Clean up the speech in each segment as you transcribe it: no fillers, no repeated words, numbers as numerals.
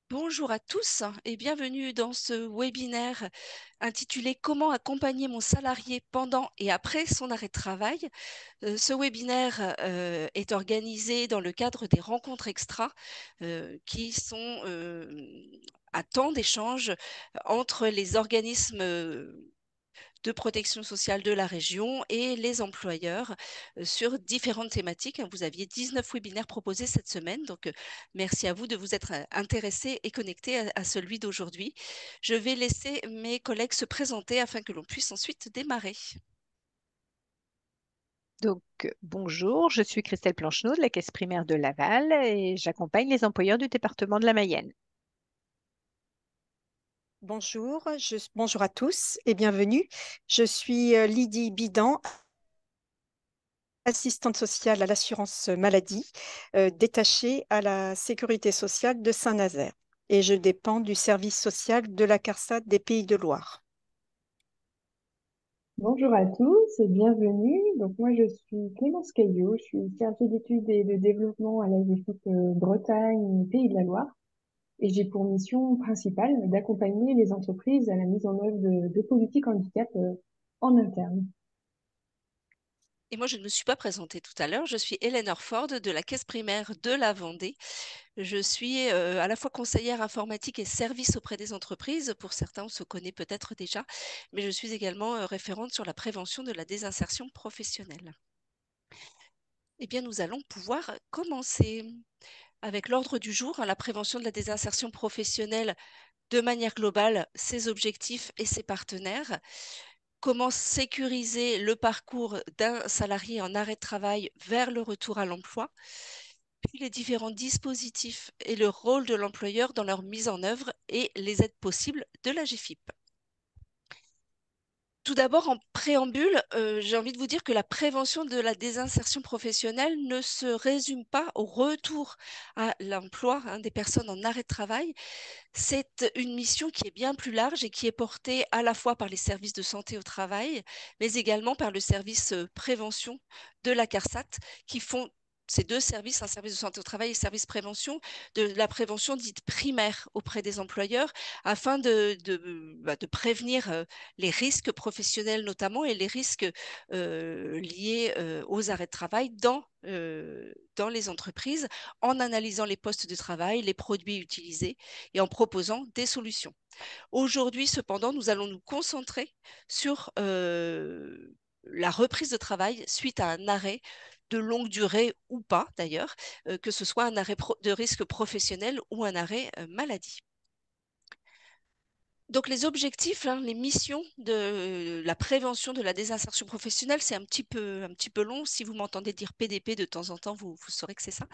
Bonjour à tous et bienvenue dans ce webinaire intitulé Comment accompagner mon salarié pendant et après son arrêt de travail. Ce webinaire est organisé dans le cadre des rencontres extra qui sont à temps d'échange entre les organismes de protection sociale de la région et les employeurs sur différentes thématiques. Vous aviez 19 webinaires proposés cette semaine, donc merci à vous de vous être intéressés et connectés à celui d'aujourd'hui. Je vais laisser mes collègues se présenter afin que l'on puisse ensuite démarrer. Bonjour, je suis Christelle Plancheneau de la Caisse primaire de Laval et j'accompagne les employeurs du département de la Mayenne. Bonjour à tous et bienvenue. Je suis Lydie Bidan, assistante sociale à l'assurance maladie, détachée à la sécurité sociale de Saint-Nazaire. Et je dépends du service social de la CARSAT des Pays de Loire. Bonjour à tous et bienvenue. Donc moi je suis Clémence Caillot, je suis chargée d'études et de développement à la GFIP Bretagne, Pays de la Loire, et j'ai pour mission principale d'accompagner les entreprises à la mise en œuvre de politiques handicap en interne. Et moi, je ne me suis pas présentée tout à l'heure. Je suis Hélène Orford de la Caisse primaire de la Vendée. Je suis à la fois conseillère informatique et service auprès des entreprises. Pour certains, on se connaît peut-être déjà, mais je suis également référente sur la prévention de la désinsertion professionnelle. Eh bien, nous allons pouvoir commencer avec l'ordre du jour, la prévention de la désinsertion professionnelle de manière globale, ses objectifs et ses partenaires. Comment sécuriser le parcours d'un salarié en arrêt de travail vers le retour à l'emploi, puis les différents dispositifs et le rôle de l'employeur dans leur mise en œuvre et les aides possibles de la GFIP. Tout d'abord, en préambule, j'ai envie de vous dire que la prévention de la désinsertion professionnelle ne se résume pas au retour à l'emploi des personnes en arrêt de travail. C'est une mission qui est bien plus large et qui est portée à la fois par les services de santé au travail, mais également par le service prévention de la CARSAT, qui font ces deux services, un service de santé au travail et service prévention, de la prévention dite primaire auprès des employeurs, afin de prévenir les risques professionnels notamment et les risques liés aux arrêts de travail dans les entreprises, en analysant les postes de travail, les produits utilisés et en proposant des solutions. Aujourd'hui, cependant, nous allons nous concentrer sur la reprise de travail suite à un arrêt de longue durée ou pas d'ailleurs, que ce soit un arrêt de risque professionnel ou un arrêt maladie. Donc les objectifs, les missions de la prévention de la désinsertion professionnelle, c'est un petit peu long. Si vous m'entendez dire PDP de temps en temps, vous saurez que c'est ça.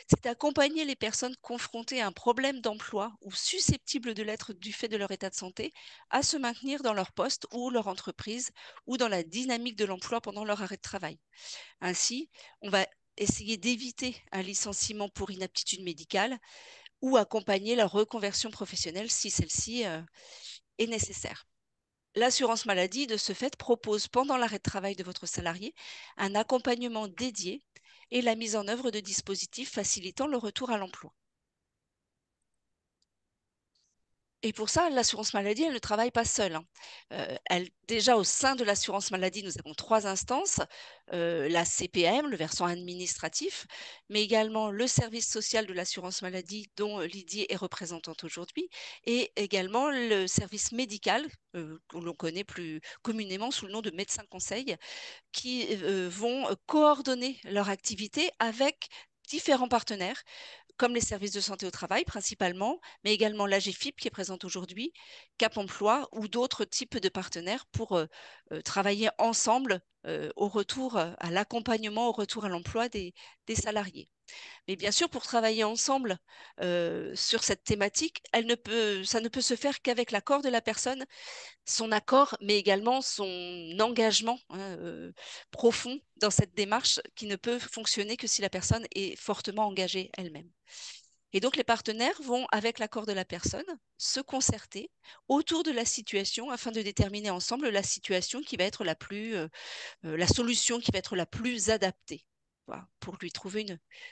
C'est d'accompagner les personnes confrontées à un problème d'emploi ou susceptibles de l'être du fait de leur état de santé à se maintenir dans leur poste ou leur entreprise ou dans la dynamique de l'emploi pendant leur arrêt de travail. Ainsi, on va essayer d'éviter un licenciement pour inaptitude médicale ou accompagner la reconversion professionnelle si celle-ci est nécessaire. L'assurance maladie, de ce fait, propose pendant l'arrêt de travail de votre salarié un accompagnement dédié et la mise en œuvre de dispositifs facilitant le retour à l'emploi. Et pour ça, l'assurance maladie, elle ne travaille pas seule. Déjà, au sein de l'assurance maladie, nous avons trois instances, la CPM, le versant administratif, mais également le service social de l'assurance maladie, dont Lydie est représentante aujourd'hui, et également le service médical, que l'on connaît plus communément sous le nom de médecins conseil, qui vont coordonner leur activité avec différents partenaires comme les services de santé au travail principalement, mais également l'AGFIP qui est présente aujourd'hui, Cap Emploi ou d'autres types de partenaires pour travailler ensemble au retour à l'accompagnement, au retour à l'emploi des salariés. Mais bien sûr, pour travailler ensemble sur cette thématique, ça ne peut se faire qu'avec l'accord de la personne, son accord, mais également son engagement profond dans cette démarche qui ne peut fonctionner que si la personne est fortement engagée elle-même. Et donc, les partenaires vont, avec l'accord de la personne, se concerter autour de la situation afin de déterminer ensemble la situation qui va être la solution qui va être la plus adaptée, voilà, pour lui trouver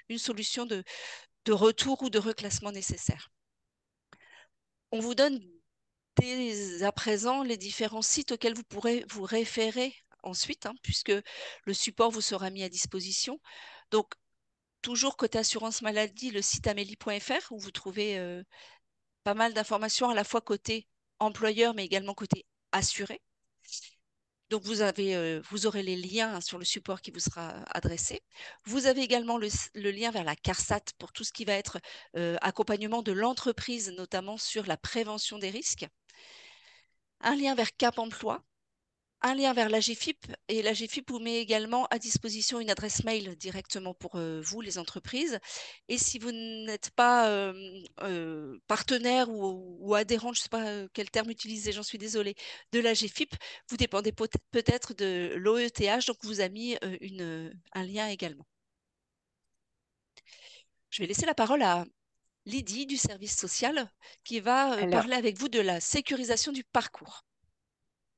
une solution de retour ou de reclassement nécessaire. On vous donne dès à présent les différents sites auxquels vous pourrez vous référer ensuite, hein, puisque le support vous sera mis à disposition. Donc, toujours côté assurance maladie, le site amélie.fr où vous trouvez pas mal d'informations à la fois côté employeur, mais également côté assuré. Donc, vous aurez les liens sur le support qui vous sera adressé. Vous avez également le lien vers la CARSAT pour tout ce qui va être accompagnement de l'entreprise, notamment sur la prévention des risques. Un lien vers Cap Emploi, un lien vers l'AGFIP, et l'AGFIP vous met également à disposition une adresse mail directement pour vous, les entreprises. Et si vous n'êtes pas partenaire ou adhérent, je ne sais pas quel terme utiliser, j'en suis désolée, de l'AGFIP, vous dépendez peut-être de l'OETH, donc vous a mis un lien également. Je vais laisser la parole à Lydie du service social qui va Alors, parler avec vous de la sécurisation du parcours.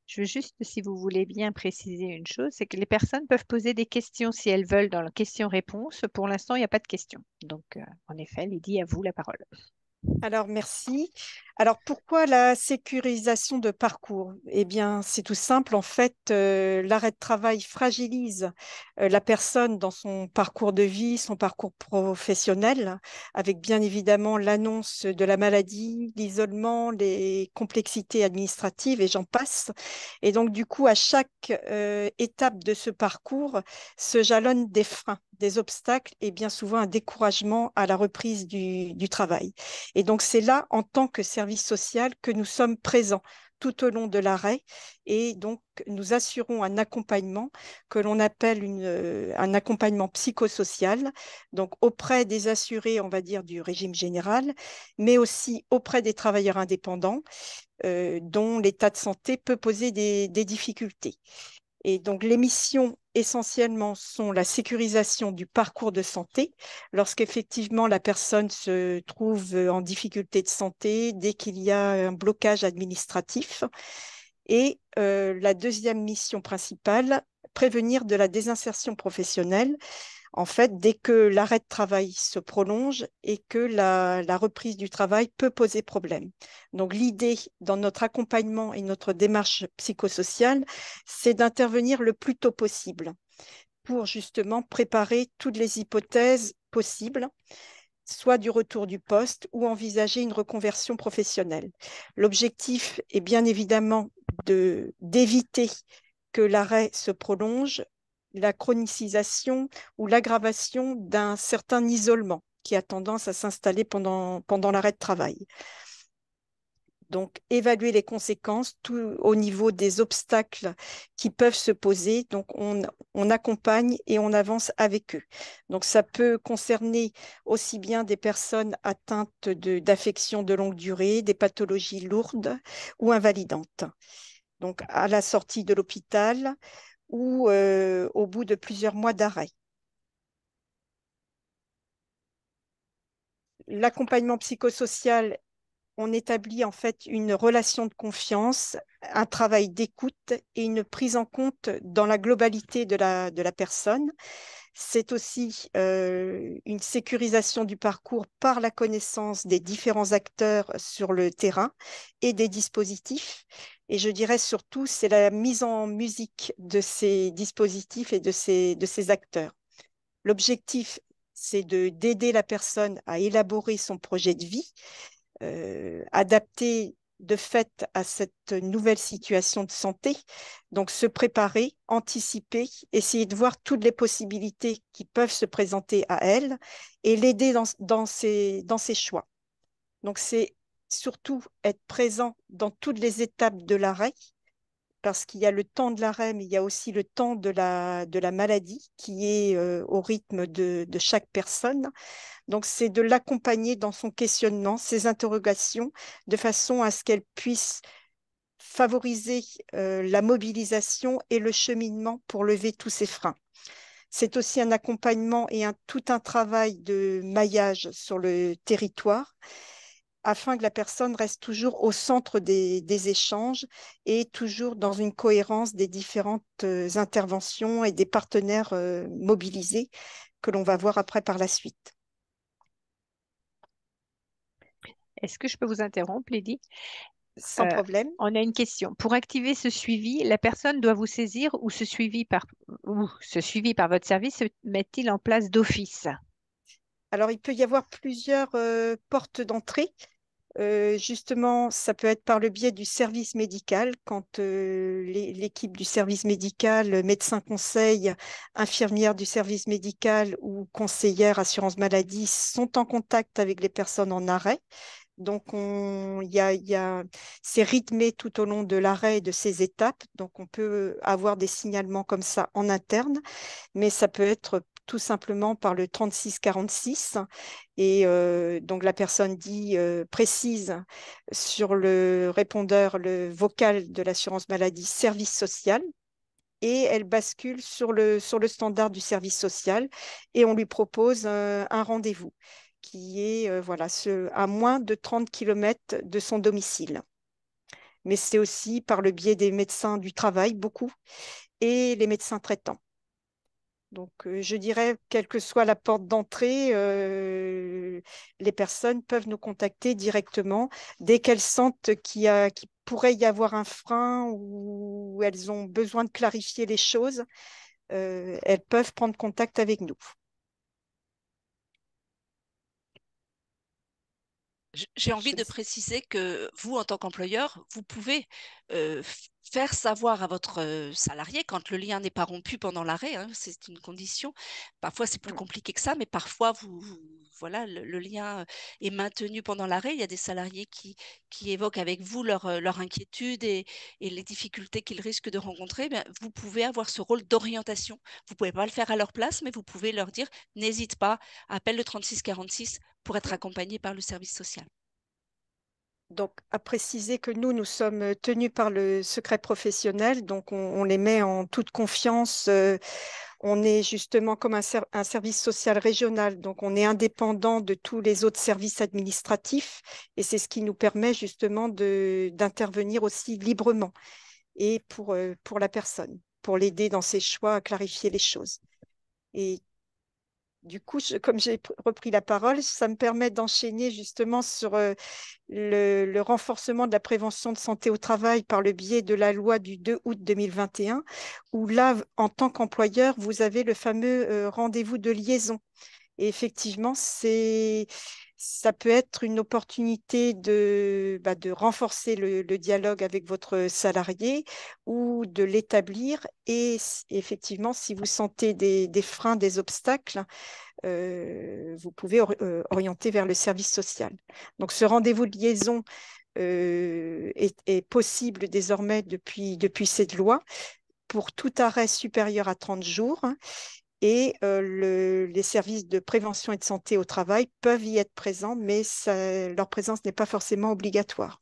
je veux juste, si vous voulez bien préciser une chose, c'est que les personnes peuvent poser des questions si elles veulent dans la question-réponse. Pour l'instant, il n'y a pas de questions. Donc, en effet, Lydie, à vous la parole. Alors, merci. Alors, pourquoi la sécurisation de parcours? Eh bien, c'est tout simple. En fait, l'arrêt de travail fragilise la personne dans son parcours de vie, son parcours professionnel, avec bien évidemment l'annonce de la maladie, l'isolement, les complexités administratives et j'en passe. Et donc, du coup, à chaque étape de ce parcours se jalonnent des freins, des obstacles et bien souvent un découragement à la reprise du travail. Et donc, c'est là, en tant que service social, que nous sommes présents tout au long de l'arrêt et donc nous assurons un accompagnement que l'on appelle un accompagnement psychosocial, donc auprès des assurés, on va dire, du régime général, mais aussi auprès des travailleurs indépendants dont l'état de santé peut poser des difficultés. Et donc, les missions essentiellement sont la sécurisation du parcours de santé, lorsqu'effectivement la personne se trouve en difficulté de santé, dès qu'il y a un blocage administratif. Et la deuxième mission principale, prévenir de la désinsertion professionnelle, en fait, dès que l'arrêt de travail se prolonge et que la reprise du travail peut poser problème. Donc, l'idée dans notre accompagnement et notre démarche psychosociale, c'est d'intervenir le plus tôt possible pour justement préparer toutes les hypothèses possibles, soit du retour du poste ou envisager une reconversion professionnelle. L'objectif est bien évidemment d'éviter que l'arrêt se prolonge, la chronicisation ou l'aggravation d'un certain isolement qui a tendance à s'installer pendant l'arrêt de travail. Donc, évaluer les conséquences tout au niveau des obstacles qui peuvent se poser. Donc, on accompagne et on avance avec eux. Donc, ça peut concerner aussi bien des personnes atteintes d'affections de longue durée, des pathologies lourdes ou invalidantes. Donc, à la sortie de l'hôpital ou au bout de plusieurs mois d'arrêt. L'accompagnement psychosocial, on établit en fait une relation de confiance, un travail d'écoute et une prise en compte dans la globalité de la personne. C'est aussi une sécurisation du parcours par la connaissance des différents acteurs sur le terrain et des dispositifs. Et je dirais surtout, c'est la mise en musique de ces dispositifs et de ces acteurs. L'objectif, c'est d'aider la personne à élaborer son projet de vie, adapté de fait à cette nouvelle situation de santé. Donc, se préparer, anticiper, essayer de voir toutes les possibilités qui peuvent se présenter à elle et l'aider dans ses choix. Donc, c'est surtout être présent dans toutes les étapes de l'arrêt, parce qu'il y a le temps de l'arrêt, mais il y a aussi le temps de la maladie qui est au rythme de chaque personne. Donc, c'est de l'accompagner dans son questionnement, ses interrogations, de façon à ce qu'elle puisse favoriser la mobilisation et le cheminement pour lever tous ces freins. C'est aussi un accompagnement et tout un travail de maillage sur le territoire afin que la personne reste toujours au centre des échanges et toujours dans une cohérence des différentes interventions et des partenaires mobilisés que l'on va voir après par la suite. Est-ce que je peux vous interrompre, Lydie? Sans problème. On a une question. Pour activer ce suivi, la personne doit vous saisir ou ce suivi par votre service se met-il en place d'office? Alors, il peut y avoir plusieurs portes d'entrée. Justement, ça peut être par le biais du service médical, quand l'équipe du service médical, médecin conseil, infirmière du service médical ou conseillère assurance maladie sont en contact avec les personnes en arrêt. Donc, c'est rythmé tout au long de l'arrêt et de ces étapes. Donc, on peut avoir des signalements comme ça en interne, mais ça peut être tout simplement par le 36 46. Et donc, la personne dit, précise sur le répondeur, le vocal de l'assurance maladie, service social. Et elle bascule sur le standard du service social et on lui propose un rendez-vous qui est voilà, à moins de 30 kilomètres de son domicile. Mais c'est aussi par le biais des médecins du travail, beaucoup, et les médecins traitants. Donc, je dirais, quelle que soit la porte d'entrée, les personnes peuvent nous contacter directement dès qu'elles sentent qu'il pourrait y avoir un frein ou elles ont besoin de clarifier les choses. Elles peuvent prendre contact avec nous. J'ai envie Je de préciser que vous, en tant qu'employeur, vous pouvez faire savoir à votre salarié quand le lien n'est pas rompu pendant l'arrêt, hein, c'est une condition. Parfois, c'est plus Mm. compliqué que ça, mais parfois, voilà, le lien est maintenu pendant l'arrêt. Il y a des salariés qui évoquent avec vous leur inquiétude et les difficultés qu'ils risquent de rencontrer. Ben, vous pouvez avoir ce rôle d'orientation. Vous ne pouvez pas le faire à leur place, mais vous pouvez leur dire, n'hésite pas, appelle le 36 46 pour être accompagné par le service social. Donc, à préciser que nous sommes tenus par le secret professionnel, donc on les met en toute confiance. On est justement comme un service social régional, donc on est indépendant de tous les autres services administratifs et c'est ce qui nous permet justement d'intervenir aussi librement et pour la personne, pour l'aider dans ses choix à clarifier les choses. Et du coup, comme j'ai repris la parole, ça me permet d'enchaîner justement sur le renforcement de la prévention de santé au travail par le biais de la loi du 2 août 2021, où là, en tant qu'employeur, vous avez le fameux rendez-vous de liaison. Et effectivement, ça peut être une opportunité de renforcer le dialogue avec votre salarié ou de l'établir. Et effectivement, si vous sentez des freins, des obstacles, vous pouvez orienter vers le service social. Donc, ce rendez-vous de liaison est possible désormais depuis cette loi pour tout arrêt supérieur à 30 jours. Et les services de prévention et de santé au travail peuvent y être présents, mais leur présence n'est pas forcément obligatoire.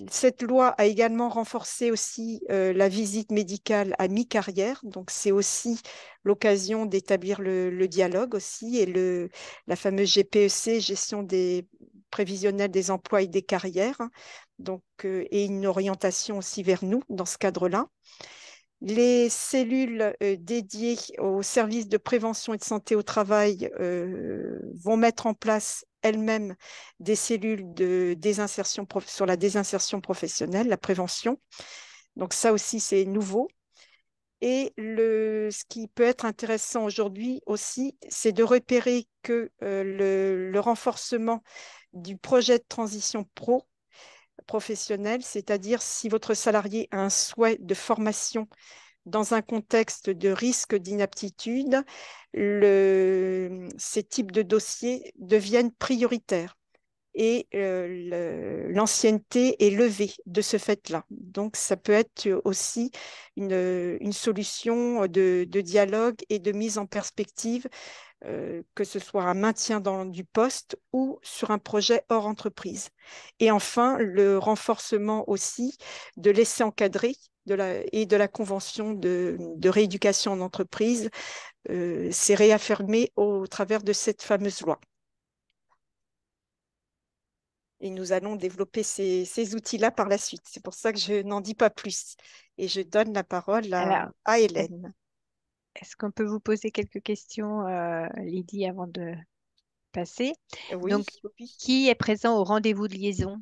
Cette loi a également renforcé aussi la visite médicale à mi-carrière. Donc, c'est aussi l'occasion d'établir le dialogue aussi et la fameuse GPEC, gestion des prévisionnelle des emplois et des carrières. Donc, et une orientation aussi vers nous dans ce cadre-là. Les cellules dédiées aux services de prévention et de santé au travail vont mettre en place elles-mêmes des cellules de désinsertion sur la désinsertion professionnelle, la prévention. Donc ça aussi, c'est nouveau. Et ce qui peut être intéressant aujourd'hui aussi, c'est de repérer que le renforcement du projet de transition professionnelle, c'est-à-dire si votre salarié a un souhait de formation dans un contexte de risque d'inaptitude, ces types de dossiers deviennent prioritaires et l'ancienneté est levée de ce fait-là. Donc, ça peut être aussi une solution de dialogue et de mise en perspective, que ce soit un maintien du poste ou sur un projet hors entreprise. Et enfin, le renforcement aussi de l'essai encadré et de la convention de rééducation en entreprise s'est réaffirmé au travers de cette fameuse loi. Et nous allons développer ces outils-là par la suite. C'est pour ça que je n'en dis pas plus. Et je donne la parole Alors, à est- Hélène. est-ce qu'on peut vous poser quelques questions, Lydie, avant de passé. Oui, Donc, oui. qui est présent au rendez-vous de liaison?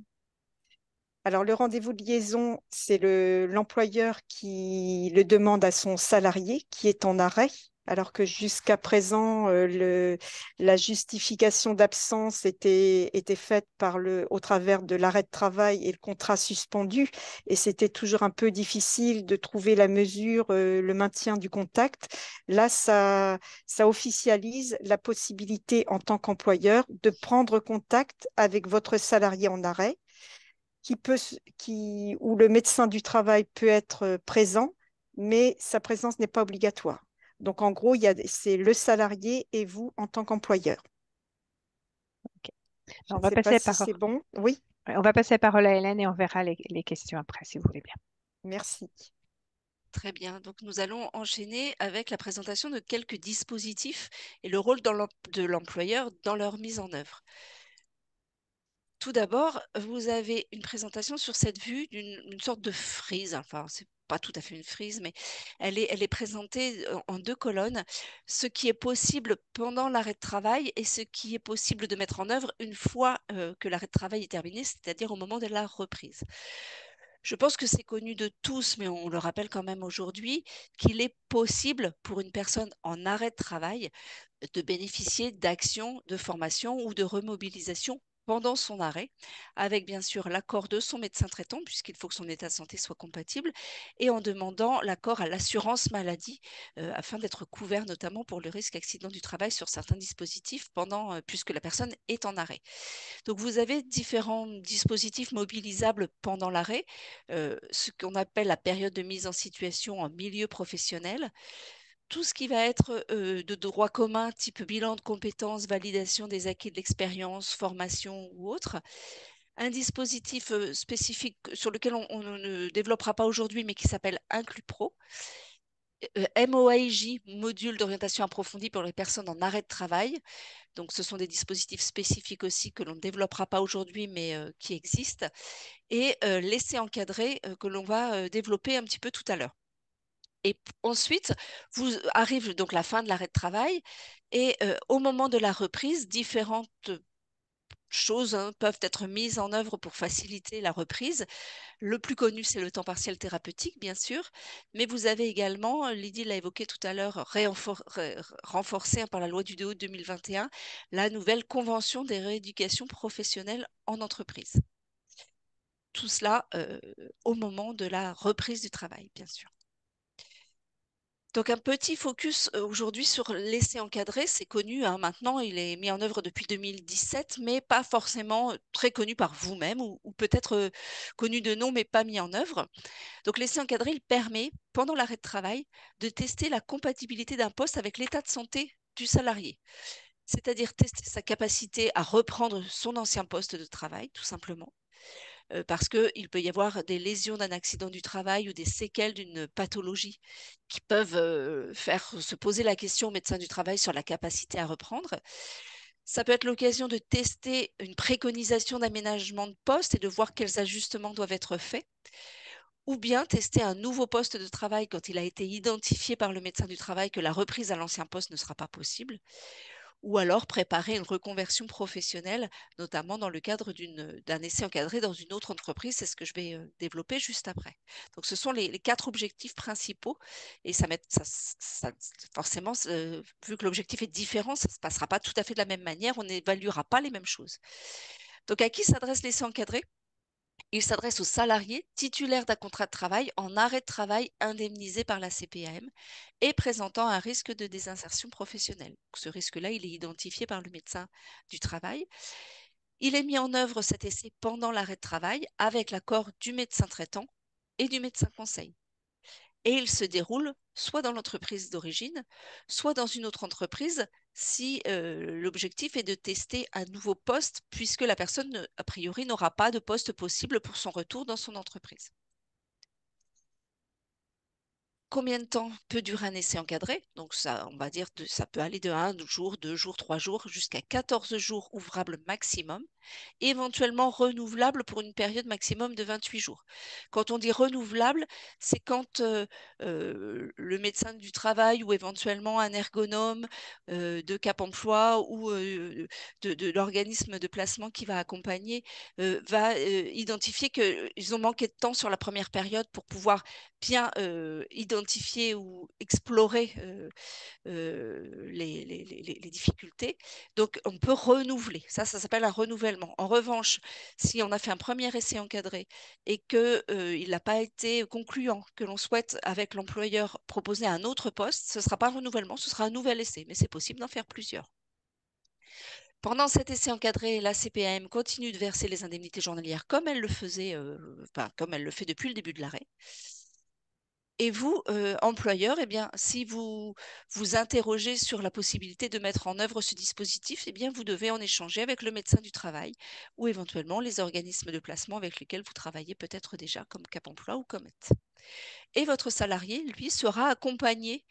Alors, le rendez-vous de liaison, c'est l'employeur qui le demande à son salarié qui est en arrêt, alors que jusqu'à présent, la justification d'absence était faite au travers de l'arrêt de travail et le contrat suspendu. Et c'était toujours un peu difficile de trouver la mesure, le maintien du contact. Là, ça officialise la possibilité en tant qu'employeur de prendre contact avec votre salarié en arrêt où le médecin du travail peut être présent, mais sa présence n'est pas obligatoire. Donc, en gros, c'est le salarié et vous en tant qu'employeur. Ok. Je On ne va sais pas passer si c'est bon. Oui, on va passer la parole à Hélène et on verra les questions après, si vous voulez bien. merci. Très bien. Donc, nous allons enchaîner avec la présentation de quelques dispositifs et le rôle de l'employeur dans leur mise en œuvre. Tout d'abord, vous avez une présentation sur cette vue d'une sorte de frise. Enfin, c'est pas tout à fait une frise, mais elle est présentée en deux colonnes. Ce qui est possible pendant l'arrêt de travail et ce qui est possible de mettre en œuvre une fois que l'arrêt de travail est terminé, c'est-à-dire au moment de la reprise. Je pense que c'est connu de tous, mais on le rappelle quand même aujourd'hui, qu'il est possible pour une personne en arrêt de travail de bénéficier d'actions de formation ou de remobilisation pendant son arrêt, avec bien sûr l'accord de son médecin traitant, puisqu'il faut que son état de santé soit compatible, et en demandant l'accord à l'assurance maladie, afin d'être couvert notamment pour le risque accident du travail sur certains dispositifs puisque la personne est en arrêt. Donc vous avez différents dispositifs mobilisables pendant l'arrêt, ce qu'on appelle la période de mise en situation en milieu professionnel. Tout ce qui va être de droit commun, type bilan de compétences, validation des acquis de l'expérience, formation ou autre. Un dispositif spécifique sur lequel on ne développera pas aujourd'hui, mais qui s'appelle IncluPro. MOAJ, module d'orientation approfondie pour les personnes en arrêt de travail. Donc, ce sont des dispositifs spécifiques aussi que l'on ne développera pas aujourd'hui, mais qui existent. Et l'essai encadré que l'on va développer un petit peu tout à l'heure. Et ensuite, vous arrive donc la fin de l'arrêt de travail et au moment de la reprise, différentes choses peuvent être mises en œuvre pour faciliter la reprise. Le plus connu, c'est le temps partiel thérapeutique, bien sûr, mais vous avez également, Lydie l'a évoqué tout à l'heure, renforcé par la loi du 2 août 2021, la nouvelle convention des rééducations professionnelles en entreprise. Tout cela au moment de la reprise du travail, bien sûr. Donc un petit focus aujourd'hui sur l'essai encadré, c'est connu maintenant, il est mis en œuvre depuis 2017, mais pas forcément très connu par vous-même ou peut-être connu de nom mais pas mis en œuvre. Donc l'essai encadré, il permet, pendant l'arrêt de travail, de tester la compatibilité d'un poste avec l'état de santé du salarié, c'est-à-dire tester sa capacité à reprendre son ancien poste de travail, tout simplement. Parce qu'il peut y avoir des lésions d'un accident du travail ou des séquelles d'une pathologie qui peuvent faire se poser la question au médecin du travail sur la capacité à reprendre. Ça peut être l'occasion de tester une préconisation d'aménagement de poste et de voir quels ajustements doivent être faits, ou bien tester un nouveau poste de travail quand il a été identifié par le médecin du travail que la reprise à l'ancien poste ne sera pas possible, ou alors préparer une reconversion professionnelle, notamment dans le cadre d'un essai encadré dans une autre entreprise. C'est ce que je vais développer juste après. Donc, ce sont les quatre objectifs principaux. Et forcément, vu que l'objectif est différent, ça ne se passera pas tout à fait de la même manière. On n'évaluera pas les mêmes choses. Donc, à qui s'adresse l'essai encadré? Il s'adresse aux salariés titulaires d'un contrat de travail en arrêt de travail indemnisé par la CPAM et présentant un risque de désinsertion professionnelle. Ce risque-là, il est identifié par le médecin du travail. Il est mis en œuvre cet essai pendant l'arrêt de travail avec l'accord du médecin traitant et du médecin conseil. Et il se déroule soit dans l'entreprise d'origine, soit dans une autre entreprise si l'objectif est de tester un nouveau poste, puisque la personne, a priori, n'aura pas de poste possible pour son retour dans son entreprise. Combien de temps peut durer un essai encadré? Donc ça, on va dire, ça peut aller de 1 jour, 2 jours, 3 jours, jusqu'à 14 jours ouvrables maximum. éventuellement renouvelable pour une période maximum de 28 jours. Quand on dit renouvelable, c'est quand le médecin du travail ou éventuellement un ergonome de Cap Emploi ou de l'organisme de placement qui va accompagner va identifier qu'ils ont manqué de temps sur la première période pour pouvoir bien identifier ou explorer les difficultés. Donc, on peut renouveler. Ça s'appelle un renouvellement. En revanche, si on a fait un premier essai encadré et qu'il n'a pas été concluant, que l'on souhaite, avec l'employeur, proposer un autre poste, ce ne sera pas un renouvellement, ce sera un nouvel essai. Mais c'est possible d'en faire plusieurs. Pendant cet essai encadré, la CPAM continue de verser les indemnités journalières comme elle le faisait, comme elle le fait depuis le début de l'arrêt. Et vous, employeur, eh bien, si vous vous interrogez sur la possibilité de mettre en œuvre ce dispositif, eh bien, vous devez en échanger avec le médecin du travail ou éventuellement les organismes de placement avec lesquels vous travaillez peut-être déjà, comme Cap Emploi ou Comet. Et votre salarié, lui, sera accompagné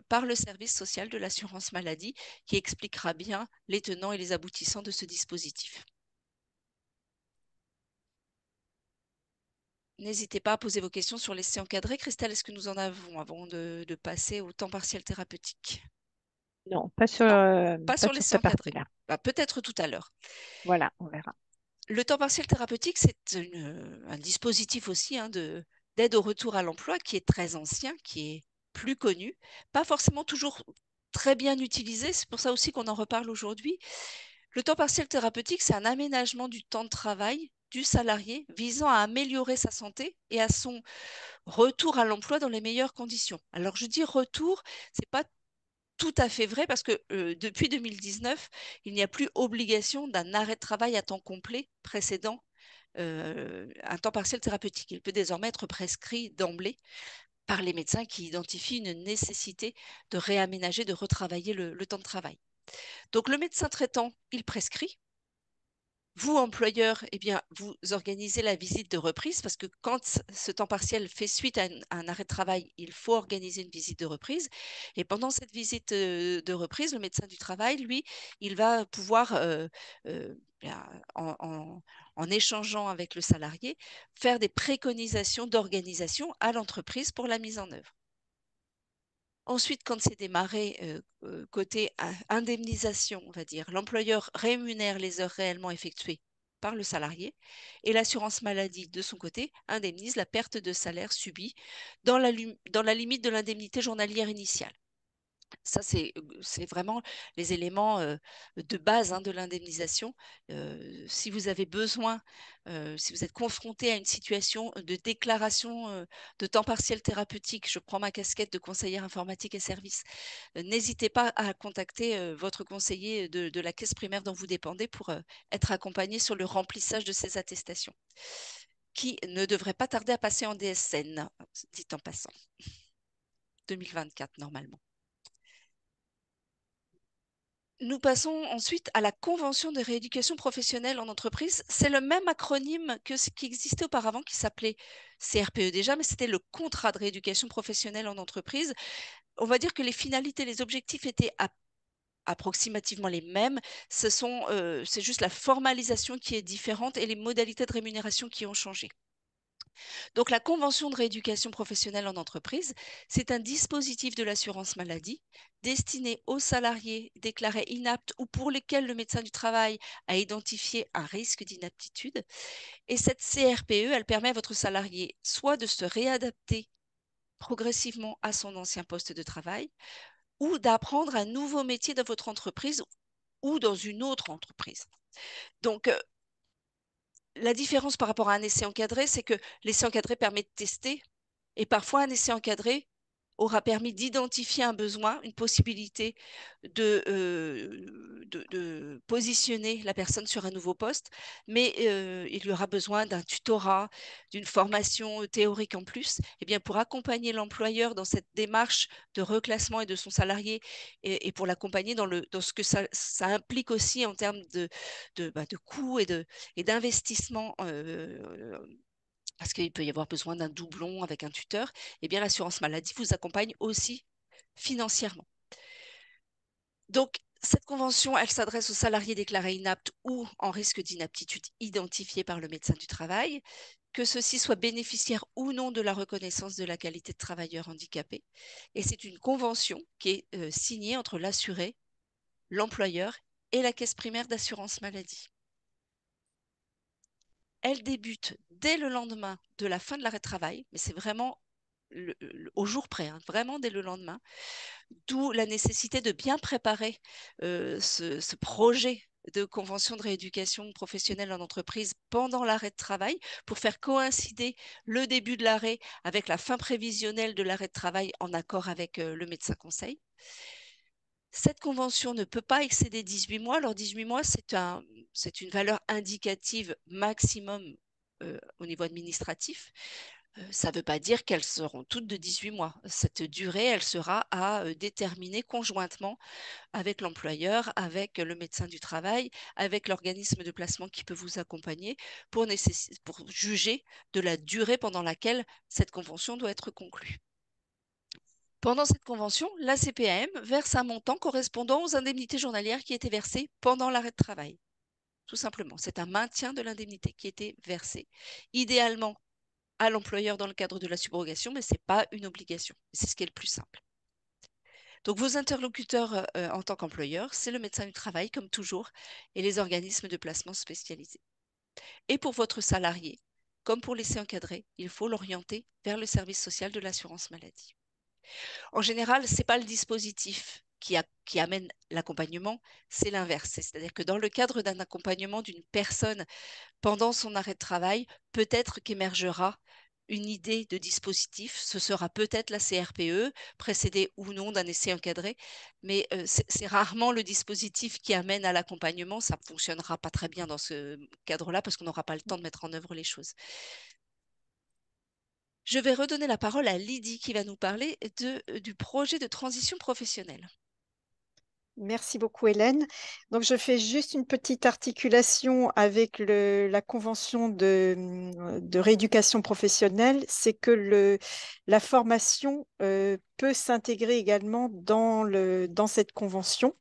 par le service social de l'assurance maladie qui expliquera bien les tenants et les aboutissants de ce dispositif. N'hésitez pas à poser vos questions sur l'essai encadré. Christelle, est-ce que nous en avons avant de passer au temps partiel thérapeutique? Non, Non, pas pas sur sur l'essai cette encadré. partie-là. Bah, peut-être tout à l'heure. Voilà, on verra. Le temps partiel thérapeutique, c'est un dispositif aussi d'aide au retour à l'emploi qui est très ancien, qui est plus connu, pas forcément toujours très bien utilisé. C'est pour ça aussi qu'on en reparle aujourd'hui. Le temps partiel thérapeutique, c'est un aménagement du temps de travail du salarié visant à améliorer sa santé et à son retour à l'emploi dans les meilleures conditions. Alors je dis retour, c'est pas tout à fait vrai parce que depuis 2019, il n'y a plus obligation d'un arrêt de travail à temps complet précédent un temps partiel thérapeutique. Il peut désormais être prescrit d'emblée par les médecins qui identifient une nécessité de réaménager, de retravailler le temps de travail. Donc le médecin traitant, il prescrit. Vous, employeur, eh bien, vous organisez la visite de reprise parce que quand ce temps partiel fait suite à un arrêt de travail, il faut organiser une visite de reprise. Et pendant cette visite de reprise, le médecin du travail, lui, il va pouvoir, bien, en échangeant avec le salarié, faire des préconisations d'organisation à l'entreprise pour la mise en œuvre. Ensuite, quand c'est démarré, côté indemnisation, on va dire, l'employeur rémunère les heures réellement effectuées par le salarié et l'assurance maladie, de son côté, indemnise la perte de salaire subie dans dans la limite de l'indemnité journalière initiale. Ça, c'est vraiment les éléments de base de l'indemnisation. Si vous avez besoin, si vous êtes confronté à une situation de déclaration de temps partiel thérapeutique, je prends ma casquette de conseillère informatique et services, n'hésitez pas à contacter votre conseiller de la caisse primaire dont vous dépendez pour être accompagné sur le remplissage de ces attestations, qui ne devrait pas tarder à passer en DSN, dit en passant, 2024 normalement. Nous passons ensuite à la convention de rééducation professionnelle en entreprise. C'est le même acronyme que ce qui existait auparavant, qui s'appelait CRPE déjà, mais c'était le contrat de rééducation professionnelle en entreprise. On va dire que les finalités, les objectifs étaient approximativement les mêmes. C'est juste la formalisation qui est différente et les modalités de rémunération qui ont changé. Donc, la convention de rééducation professionnelle en entreprise, c'est un dispositif de l'assurance maladie destiné aux salariés déclarés inaptes ou pour lesquels le médecin du travail a identifié un risque d'inaptitude. Et cette CRPE, elle permet à votre salarié soit de se réadapter progressivement à son ancien poste de travail ou d'apprendre un nouveau métier dans votre entreprise ou dans une autre entreprise. Donc, la différence par rapport à un essai encadré, c'est que l'essai encadré permet de tester et parfois un essai encadré aura permis d'identifier un besoin, une possibilité de positionner la personne sur un nouveau poste, mais il y aura besoin d'un tutorat, d'une formation théorique en plus, et bien pour accompagner l'employeur dans cette démarche de reclassement et de son salarié et pour l'accompagner dans ce que ça implique aussi en termes de coûts et d'investissement parce qu'il peut y avoir besoin d'un doublon avec un tuteur, eh bien l'assurance maladie vous accompagne aussi financièrement. Donc, Cette convention, elle s'adresse aux salariés déclarés inaptes ou en risque d'inaptitude identifiés par le médecin du travail, que ceux-ci soient bénéficiaires ou non de la reconnaissance de la qualité de travailleur handicapé. Et c'est une convention qui est signée entre l'assuré, l'employeur et la caisse primaire d'assurance maladie. Elle débute dès le lendemain de la fin de l'arrêt de travail, mais c'est vraiment au jour près, hein, vraiment dès le lendemain, d'où la nécessité de bien préparer ce projet de convention de rééducation professionnelle en entreprise pendant l'arrêt de travail pour faire coïncider le début de l'arrêt avec la fin prévisionnelle de l'arrêt de travail en accord avec le médecin conseil. Cette convention ne peut pas excéder 18 mois. Alors 18 mois, c'est une valeur indicative maximum au niveau administratif. Ça ne veut pas dire qu'elles seront toutes de 18 mois. Cette durée, elle sera à déterminer conjointement avec l'employeur, avec le médecin du travail, avec l'organisme de placement qui peut vous accompagner pour juger de la durée pendant laquelle cette convention doit être conclue. Pendant cette convention, la CPAM verse un montant correspondant aux indemnités journalières qui étaient versées pendant l'arrêt de travail. Tout simplement, c'est un maintien de l'indemnité qui était versée. Idéalement, à l'employeur dans le cadre de la subrogation, mais ce n'est pas une obligation. C'est ce qui est le plus simple. Donc, vos interlocuteurs en tant qu'employeur, c'est le médecin du travail, comme toujours, et les organismes de placement spécialisés. Et pour votre salarié, comme pour l'essai encadré, il faut l'orienter vers le service social de l'assurance maladie. En général, ce n'est pas le dispositif qui amène l'accompagnement, c'est l'inverse. C'est-à-dire que dans le cadre d'un accompagnement d'une personne pendant son arrêt de travail, peut-être qu'émergera une idée de dispositif. Ce sera peut-être la CRPE, précédée ou non d'un essai encadré, mais c'est rarement le dispositif qui amène à l'accompagnement. Ça ne fonctionnera pas très bien dans ce cadre-là parce qu'on n'aura pas le temps de mettre en œuvre les choses. Je vais redonner la parole à Lydie qui va nous parler du projet de transition professionnelle. Merci beaucoup, Hélène. Donc, je fais juste une petite articulation avec la convention de rééducation professionnelle. C'est que la formation peut s'intégrer également dans cette convention.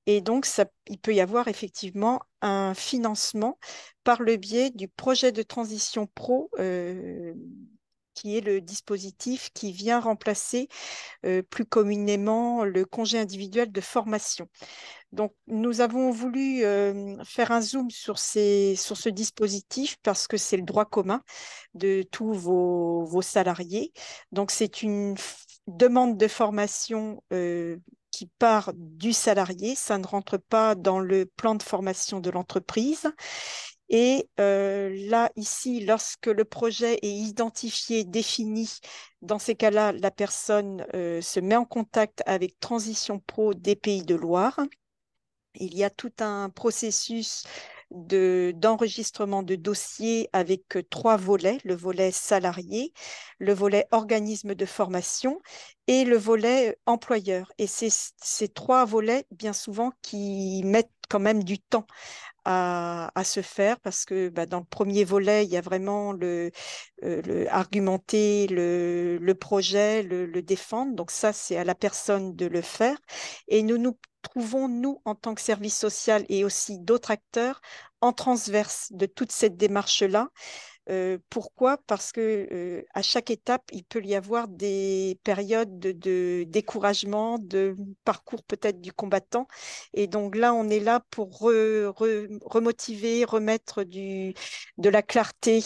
Et donc, il peut y avoir effectivement un financement par le biais du projet de transition pro, qui est le dispositif qui vient remplacer plus communément le congé individuel de formation. Donc, nous avons voulu faire un zoom sur ce dispositif parce que c'est le droit commun de tous vos salariés. Donc, c'est une demande de formation qui part du salarié. Ça ne rentre pas dans le plan de formation de l'entreprise. Et là, ici, lorsque le projet est identifié, défini, dans ces cas-là, la personne se met en contact avec Transition Pro des Pays de Loire. Il y a tout un processus d'enregistrement de dossier avec 3 volets, le volet salarié, le volet organisme de formation et le volet employeur. Et c'est ces 3 volets, bien souvent, qui mettent quand même du temps à se faire parce que dans le premier volet, il y a vraiment argumenter le projet, le défendre. Donc ça, c'est à la personne de le faire. Et nous trouvons, nous, en tant que service social et aussi d'autres acteurs, en transverse de toute cette démarche-là. Pourquoi? Parce que à chaque étape, il peut y avoir des périodes de découragement, de parcours peut-être du combattant. Et donc là, on est là pour remotiver, remettre de la clarté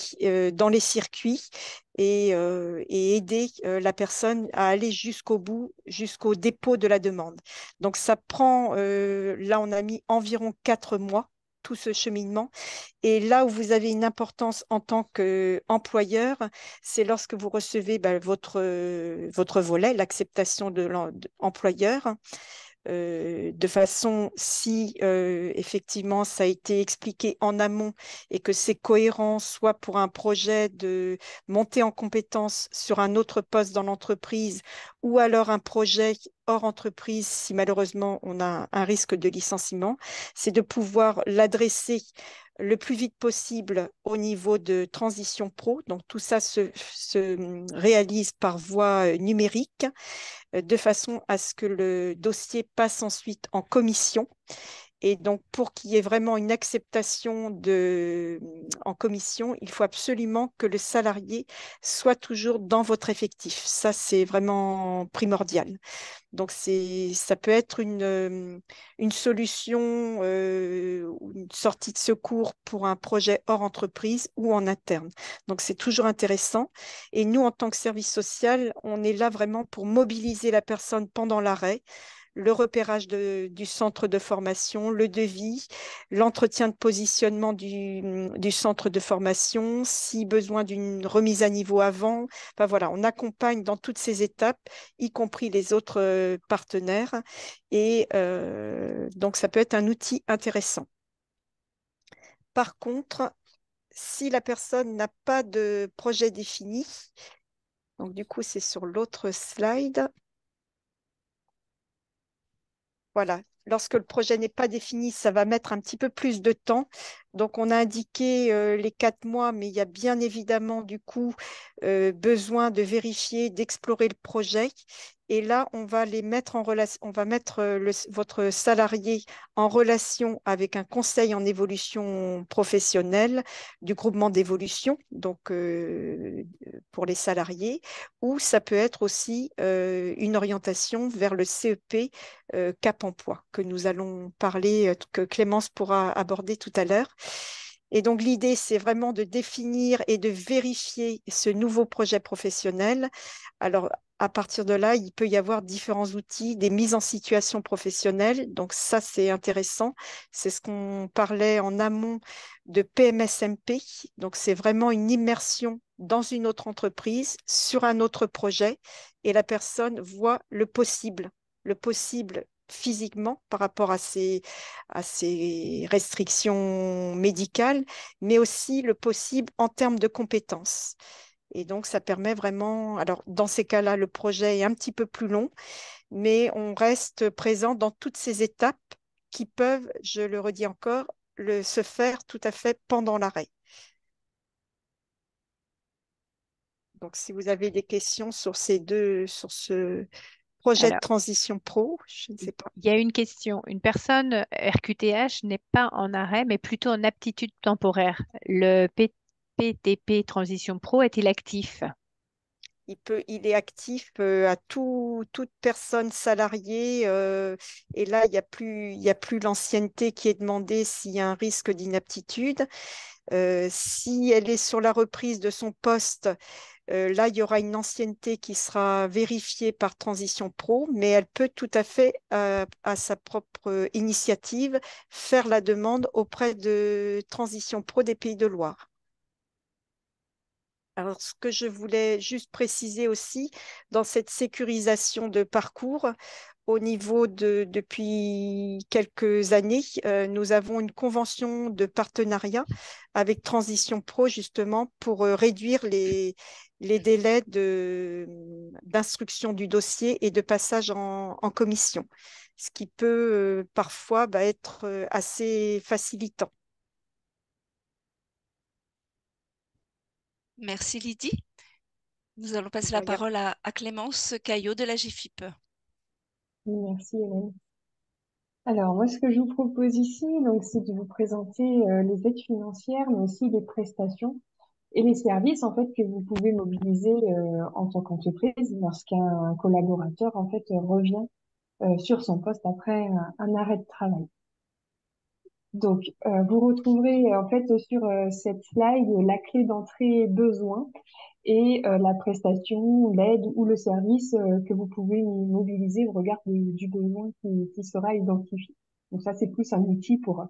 dans les circuits et aider la personne à aller jusqu'au bout, jusqu'au dépôt de la demande. Donc ça prend, là, on a mis environ 4 mois, tout ce cheminement. Et là où vous avez une importance en tant qu'employeur, c'est lorsque vous recevez votre volet, l'acceptation de l'employeur, de façon, si effectivement ça a été expliqué en amont et que c'est cohérent, soit pour un projet de monter en compétence sur un autre poste dans l'entreprise, ou alors un projet hors entreprise si malheureusement on a un risque de licenciement, c'est de pouvoir l'adresser le plus vite possible au niveau de transition pro. Donc tout ça se réalise par voie numérique de façon à ce que le dossier passe ensuite en commission. Et donc, pour qu'il y ait vraiment une acceptation en commission, il faut absolument que le salarié soit toujours dans votre effectif. Ça, c'est vraiment primordial. Donc, ça peut être une solution ou une sortie de secours pour un projet hors entreprise ou en interne. Donc, c'est toujours intéressant. Et nous, en tant que service social, on est là vraiment pour mobiliser la personne pendant l'arrêt, le repérage du centre de formation, le devis, l'entretien de positionnement du centre de formation, si besoin d'une remise à niveau avant. Enfin voilà, on accompagne dans toutes ces étapes, y compris les autres partenaires. Et donc, ça peut être un outil intéressant. Par contre, si la personne n'a pas de projet défini, donc du coup, c'est sur l'autre slide. Voilà. Lorsque le projet n'est pas défini, ça va mettre un petit peu plus de temps. Donc, on a indiqué les 4 mois, mais il y a bien évidemment du coup besoin de vérifier, d'explorer le projet. Et là, on va les mettre en relation, on va mettre votre salarié en relation avec un conseil en évolution professionnelle du groupement d'évolution, donc pour les salariés, ou ça peut être aussi une orientation vers le CEP Cap Emploi, que nous allons parler, que Clémence pourra aborder tout à l'heure. Et donc, l'idée, c'est vraiment de définir et de vérifier ce nouveau projet professionnel. Alors, à partir de là, il peut y avoir différents outils, des mises en situation professionnelle. Donc, ça, c'est intéressant. C'est ce qu'on parlait en amont de PMSMP. Donc, c'est vraiment une immersion dans une autre entreprise, sur un autre projet, et la personne voit le possible physiquement par rapport à ces restrictions médicales, mais aussi le possible en termes de compétences. Et donc, ça permet vraiment, alors dans ces cas-là, le projet est un petit peu plus long, mais on reste présent dans toutes ces étapes qui peuvent, je le redis encore, se faire tout à fait pendant l'arrêt. Donc, si vous avez des questions sur sur ce projet de Alors, transition pro, je ne sais pas. il y a une question. Une personne RQTH n'est pas en arrêt, mais plutôt en aptitude temporaire. Le PTP Transition Pro est-il actif? Il est actif à toute personne salariée. Et là, il y a plus l'ancienneté qui est demandée s'il y a un risque d'inaptitude. Si elle est sur la reprise de son poste, là, il y aura une ancienneté qui sera vérifiée par Transition Pro, mais elle peut tout à fait, à sa propre initiative, faire la demande auprès de Transition Pro des Pays de Loire. Alors, ce que je voulais juste préciser aussi, dans cette sécurisation de parcours, au niveau depuis quelques années, nous avons une convention de partenariat avec Transition Pro, justement, pour réduire les délais d'instruction du dossier et de passage en commission, ce qui peut parfois être assez facilitant. Merci Lydie. Nous allons passer De la rien. parole à Clémence Caillot de la GFIP. Merci Hélène. Alors moi, ce que je vous propose ici, donc, c'est de vous présenter les aides financières, mais aussi les prestations et les services en fait que vous pouvez mobiliser en tant qu'entreprise lorsqu'un collaborateur en fait revient sur son poste après un arrêt de travail. Donc, vous retrouverez en fait sur cette slide la clé d'entrée besoin et la prestation, l'aide ou le service que vous pouvez mobiliser au regard du besoin qui sera identifié. Donc ça, c'est plus un outil pour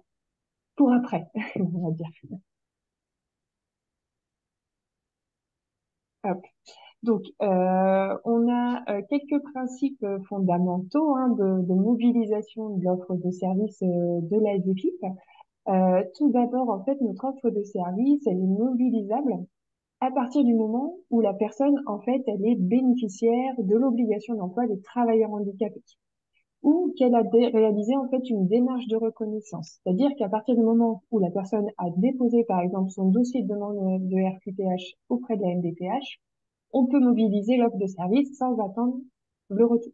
après, on va dire. Hop. Donc, on a quelques principes fondamentaux de mobilisation de l'offre de service de la DFIP. Tout d'abord, en fait, notre offre de service, elle est mobilisable à partir du moment où la personne, en fait, elle est bénéficiaire de l'obligation d'emploi des travailleurs handicapés ou qu'elle a réalisé, en fait, une démarche de reconnaissance. C'est-à-dire qu'à partir du moment où la personne a déposé, par exemple, son dossier de demande de RQTH auprès de la MDPH, on peut mobiliser l'offre de service sans attendre le retour.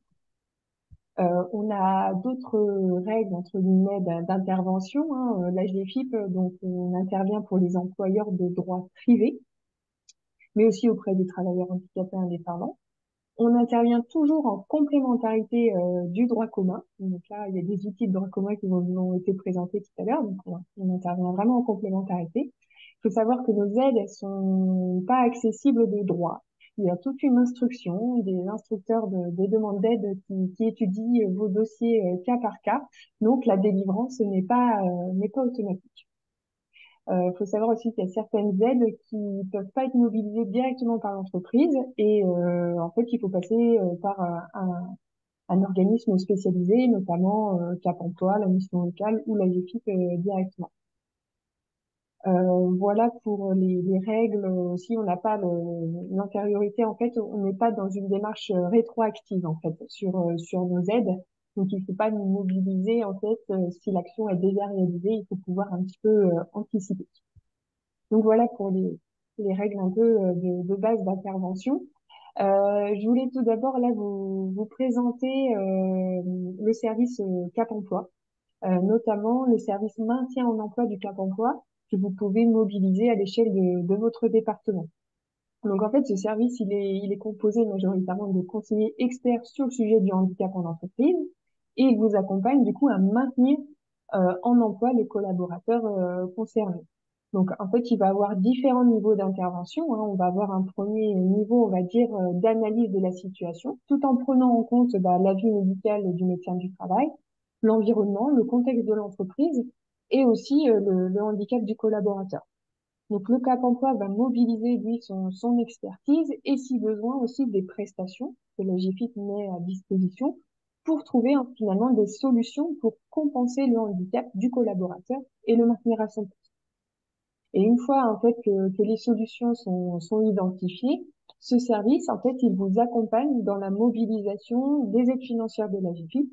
On a d'autres règles, entre guillemets, d'intervention. Hein. L'AGFIP, donc, on intervient pour les employeurs de droit privé, mais aussi auprès des travailleurs handicapés indépendants. On intervient toujours en complémentarité du droit commun. Donc là, il y a des outils de droit commun qui vous ont été présentés tout à l'heure. Donc on intervient vraiment en complémentarité. Il faut savoir que nos aides, elles sont pas accessibles de droit. Il y a toute une instruction, des instructeurs des demandes d'aide qui étudient vos dossiers cas par cas. Donc la délivrance n'est pas automatique. Faut savoir aussi qu'il y a certaines aides qui peuvent pas être mobilisées directement par l'entreprise et en fait il faut passer par un organisme spécialisé, notamment Cap Emploi, la mission locale ou la GFIP directement. Voilà pour les règles. Si on n'a pas l'antériorité, en fait, on n'est pas dans une démarche rétroactive en fait sur nos aides. Donc il ne faut pas nous mobiliser en fait si l'action est déjà réalisée. Il faut pouvoir un petit peu anticiper. Donc voilà pour les règles un peu de base d'intervention. Je voulais tout d'abord là vous présenter le service Cap Emploi, notamment le service maintien en emploi du Cap Emploi que vous pouvez mobiliser à l'échelle de votre département. Donc en fait, ce service, il est composé majoritairement de conseillers experts sur le sujet du handicap en entreprise et il vous accompagne du coup à maintenir en emploi le collaborateur concerné. Donc en fait, il va avoir différents niveaux d'intervention. Hein. On va avoir un premier niveau, on va dire, d'analyse de la situation, tout en prenant en compte l'avis médical du médecin du travail, l'environnement, le contexte de l'entreprise et aussi le handicap du collaborateur. Donc, le Cap Emploi va mobiliser, lui, son expertise et, si besoin, aussi des prestations que la GFIP met à disposition pour trouver finalement des solutions pour compenser le handicap du collaborateur et le maintenir à son poste. Et une fois, en fait, que les solutions sont identifiées, ce service, en fait, il vous accompagne dans la mobilisation des aides financières de la GFIP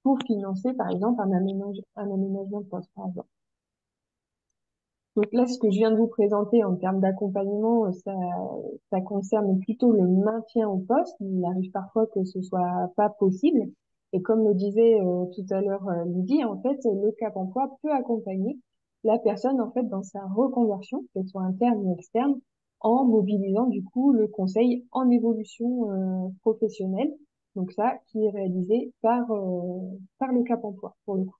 pour financer, par exemple, un aménagement de poste, par exemple. Donc là, ce que je viens de vous présenter en termes d'accompagnement, ça concerne plutôt le maintien au poste. Il arrive parfois que ce soit pas possible. Et comme le disait tout à l'heure Lydie, en fait, le Cap Emploi peut accompagner la personne en fait dans sa reconversion, qu'elle soit interne ou externe, en mobilisant du coup le conseil en évolution professionnelle. Donc ça, qui est réalisé par le Cap Emploi pour le coup.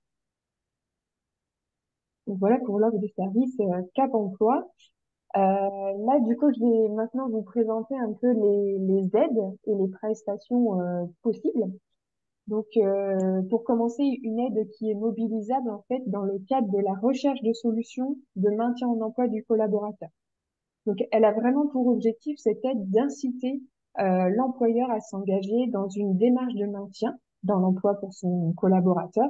Donc voilà pour l'offre de service Cap Emploi. Là, du coup, je vais maintenant vous présenter un peu les aides et les prestations possibles. Donc, pour commencer, une aide qui est mobilisable en fait dans le cadre de la recherche de solutions de maintien en emploi du collaborateur. Donc, elle a vraiment pour objectif cette aide d'inciter l'employeur à s'engager dans une démarche de maintien dans l'emploi pour son collaborateur.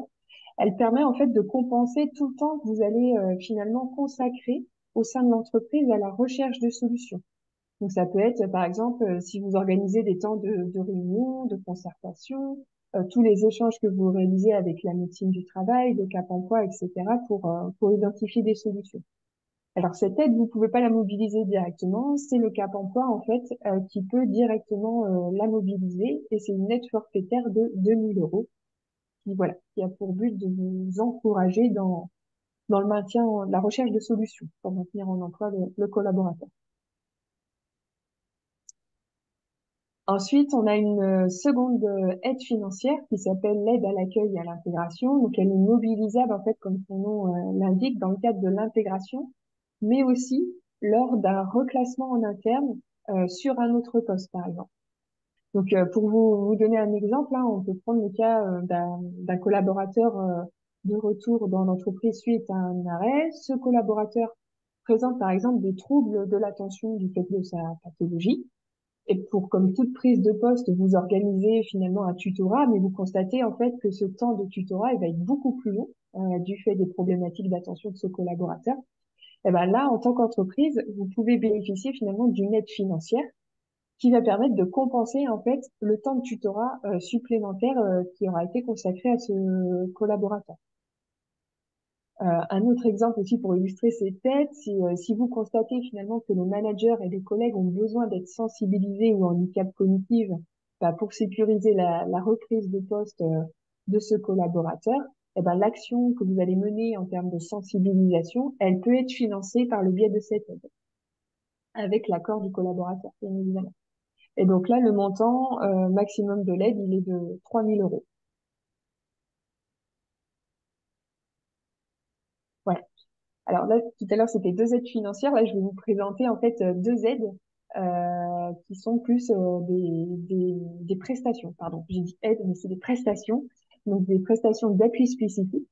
Elle permet en fait de compenser tout le temps que vous allez finalement consacrer au sein de l'entreprise à la recherche de solutions. Donc ça peut être par exemple si vous organisez des temps de réunion, de concertation, tous les échanges que vous réalisez avec la médecine du travail, le Cap Emploi, etc. pour identifier des solutions. Alors cette aide, vous pouvez pas la mobiliser directement, c'est le Cap Emploi en fait qui peut directement la mobiliser et c'est une aide forfaitaire de 2000 euros qui a pour but de vous encourager dans le maintien, la recherche de solutions pour maintenir en emploi le collaborateur. Ensuite, on a une seconde aide financière qui s'appelle l'aide à l'accueil et à l'intégration. Donc, elle est mobilisable, en fait, comme son nom l'indique, dans le cadre de l'intégration, mais aussi lors d'un reclassement en interne sur un autre poste, par exemple. Donc, pour vous donner un exemple, hein, on peut prendre le cas d'un collaborateur de retour dans l'entreprise suite à un arrêt. Ce collaborateur présente, par exemple, des troubles de l'attention du fait de sa pathologie. Et comme toute prise de poste, vous organisez finalement un tutorat, mais vous constatez en fait que ce temps de tutorat, il va être beaucoup plus long du fait des problématiques d'attention de ce collaborateur. Et ben là, en tant qu'entreprise, vous pouvez bénéficier finalement d'une aide financière qui va permettre de compenser en fait le temps de tutorat supplémentaire qui aura été consacré à ce collaborateur. Un autre exemple aussi pour illustrer ces têtes, si vous constatez finalement que le manager et les collègues ont besoin d'être sensibilisés au handicap cognitif bah, pour sécuriser la reprise de poste de ce collaborateur, eh ben, l'action que vous allez mener en termes de sensibilisation, elle peut être financée par le biais de cette aide, avec l'accord du collaborateur, bien évidemment. Et donc là, le montant maximum de l'aide, il est de 3 000 euros. Ouais. Alors là, tout à l'heure, c'était 2 aides financières. Là, je vais vous présenter en fait 2 aides qui sont plus des prestations. Pardon, j'ai dit aides, mais c'est des prestations. Donc des prestations d'appui spécifiques.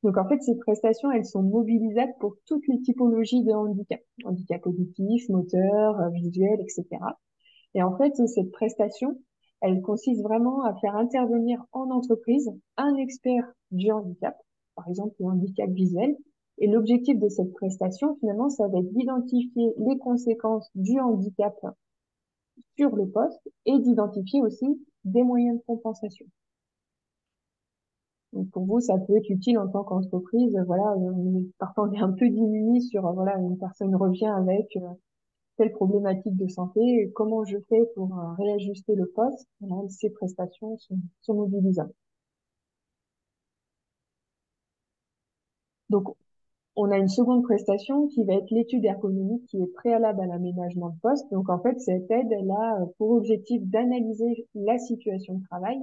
Donc en fait, ces prestations, elles sont mobilisables pour toutes les typologies de handicap. Handicap auditif, moteur, visuel, etc. Et en fait, cette prestation, elle consiste vraiment à faire intervenir en entreprise un expert du handicap, par exemple le handicap visuel. Et l'objectif de cette prestation, finalement, ça va être d'identifier les conséquences du handicap sur le poste et d'identifier aussi des moyens de compensation. Donc pour vous, ça peut être utile en tant qu'entreprise. Voilà, parfois on est un peu démuni sur, voilà, une personne revient avec telle problématique de santé, comment je fais pour réajuster le poste. Voilà, ces prestations sont mobilisables. Donc, on a une seconde prestation qui va être l'étude ergonomique qui est préalable à l'aménagement de poste. Donc, en fait, cette aide, elle a pour objectif d'analyser la situation de travail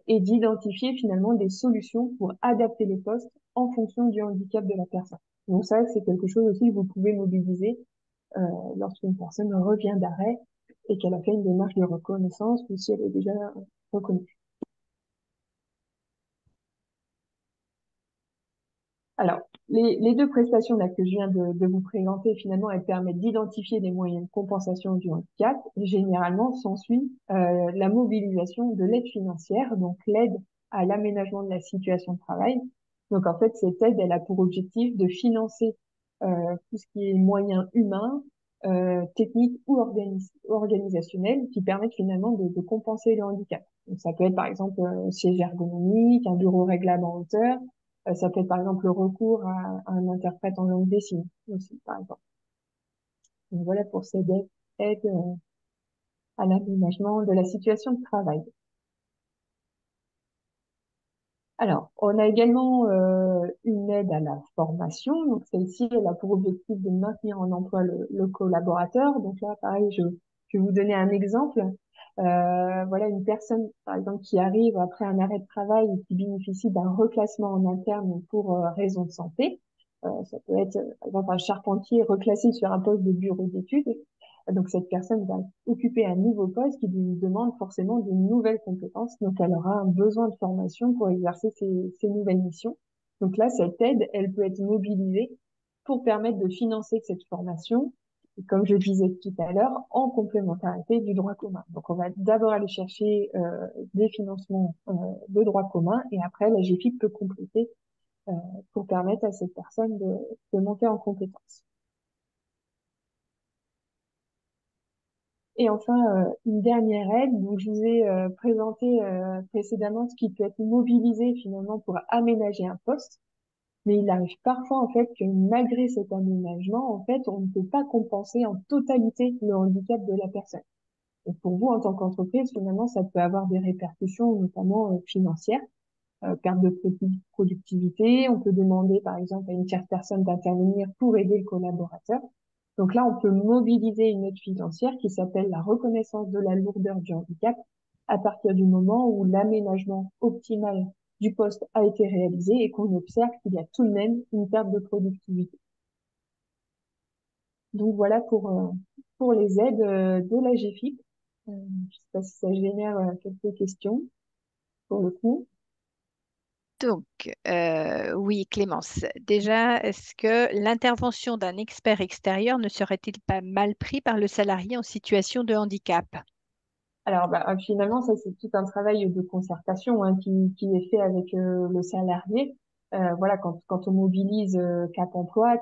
et d'identifier finalement des solutions pour adapter le poste en fonction du handicap de la personne. Donc, ça, c'est quelque chose aussi que vous pouvez mobiliser lorsqu'une personne revient d'arrêt et qu'elle a fait une démarche de reconnaissance ou si elle est déjà reconnue. Alors, les 2 prestations là, que je viens de vous présenter, finalement, elles permettent d'identifier des moyens de compensation du handicap. Et généralement, s'ensuit la mobilisation de l'aide financière, donc l'aide à l'aménagement de la situation de travail. Donc, en fait, cette aide, elle a pour objectif de financer tout ce qui est moyens humains, techniques ou organisationnels qui permettent finalement de compenser le handicap. Donc, ça peut être, par exemple, un siège ergonomique, un bureau réglable en hauteur, ça peut être par exemple le recours à un interprète en langue des signes aussi, par exemple. Donc voilà pour cette aide à l'aménagement de la situation de travail. Alors, on a également une aide à la formation. Donc celle-ci, elle a pour objectif de maintenir en emploi le collaborateur. Donc là, pareil, je vais vous donner un exemple. Voilà une personne, par exemple, qui arrive après un arrêt de travail et qui bénéficie d'un reclassement en interne pour raison de santé. Ça peut être, par exemple, un charpentier reclassé sur un poste de bureau d'études. Donc, cette personne va occuper un nouveau poste qui lui demande forcément de nouvelles compétences. Donc, elle aura un besoin de formation pour exercer ces nouvelles missions. Donc là, cette aide, elle peut être mobilisée pour permettre de financer cette formation et comme je disais tout à l'heure, en complémentarité du droit commun. Donc, on va d'abord aller chercher des financements de droit commun et après, la GFIP peut compléter euh, pour permettre à cette personne de monter en compétence. Et enfin, une dernière aide, donc je vous ai présenté précédemment ce qui peut être mobilisé finalement pour aménager un poste. Mais il arrive parfois, en fait, que malgré cet aménagement, en fait, on ne peut pas compenser en totalité le handicap de la personne. Et pour vous, en tant qu'entreprise, finalement, ça peut avoir des répercussions, notamment financières, perte de productivité. On peut demander, par exemple, à une tierce personne d'intervenir pour aider le collaborateur. Donc là, on peut mobiliser une aide financière qui s'appelle la reconnaissance de la lourdeur du handicap à partir du moment où l'aménagement optimal du poste a été réalisé et qu'on observe qu'il y a tout de même une perte de productivité. Donc voilà pour les aides de la GFIP. Je ne sais pas si ça génère quelques questions pour le coup. Donc, oui, Clémence, déjà, est-ce que l'intervention d'un expert extérieur ne serait-il pas mal pris par le salarié en situation de handicap? Alors bah, finalement, ça c'est tout un travail de concertation qui est fait avec le salarié. Voilà, quand on mobilise Cap Emploi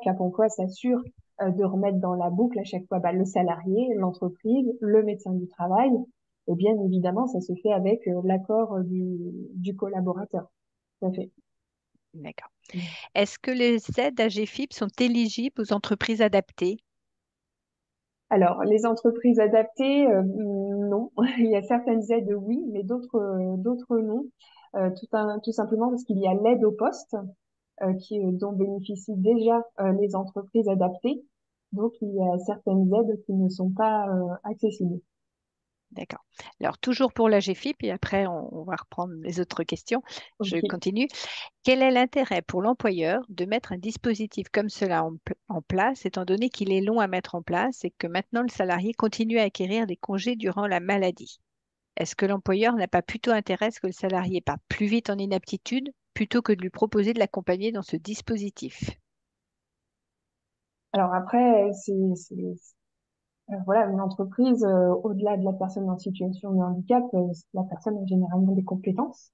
s'assure de remettre dans la boucle à chaque fois le salarié, l'entreprise, le médecin du travail. Et bien évidemment, ça se fait avec l'accord du collaborateur. Tout à fait. D'accord. Est-ce que les aides AGFIP sont éligibles aux entreprises adaptées? Alors, les entreprises adaptées, non. Il y a certaines aides, oui, mais d'autres non. Tout simplement parce qu'il y a l'aide au poste dont bénéficient déjà les entreprises adaptées. Donc, il y a certaines aides qui ne sont pas accessibles. D'accord. Alors, toujours pour l'AGFIP, et après, on va reprendre les autres questions. Je Ok. continue. Quel est l'intérêt pour l'employeur de mettre un dispositif comme cela en place, étant donné qu'il est long à mettre en place et que maintenant le salarié continue à acquérir des congés durant la maladie? Est-ce que l'employeur n'a pas plutôt intérêt à ce que le salarié parte plus vite en inaptitude plutôt que de lui proposer de l'accompagner dans ce dispositif? Alors après, voilà, une entreprise, au-delà de la personne en situation de handicap, la personne a généralement des compétences.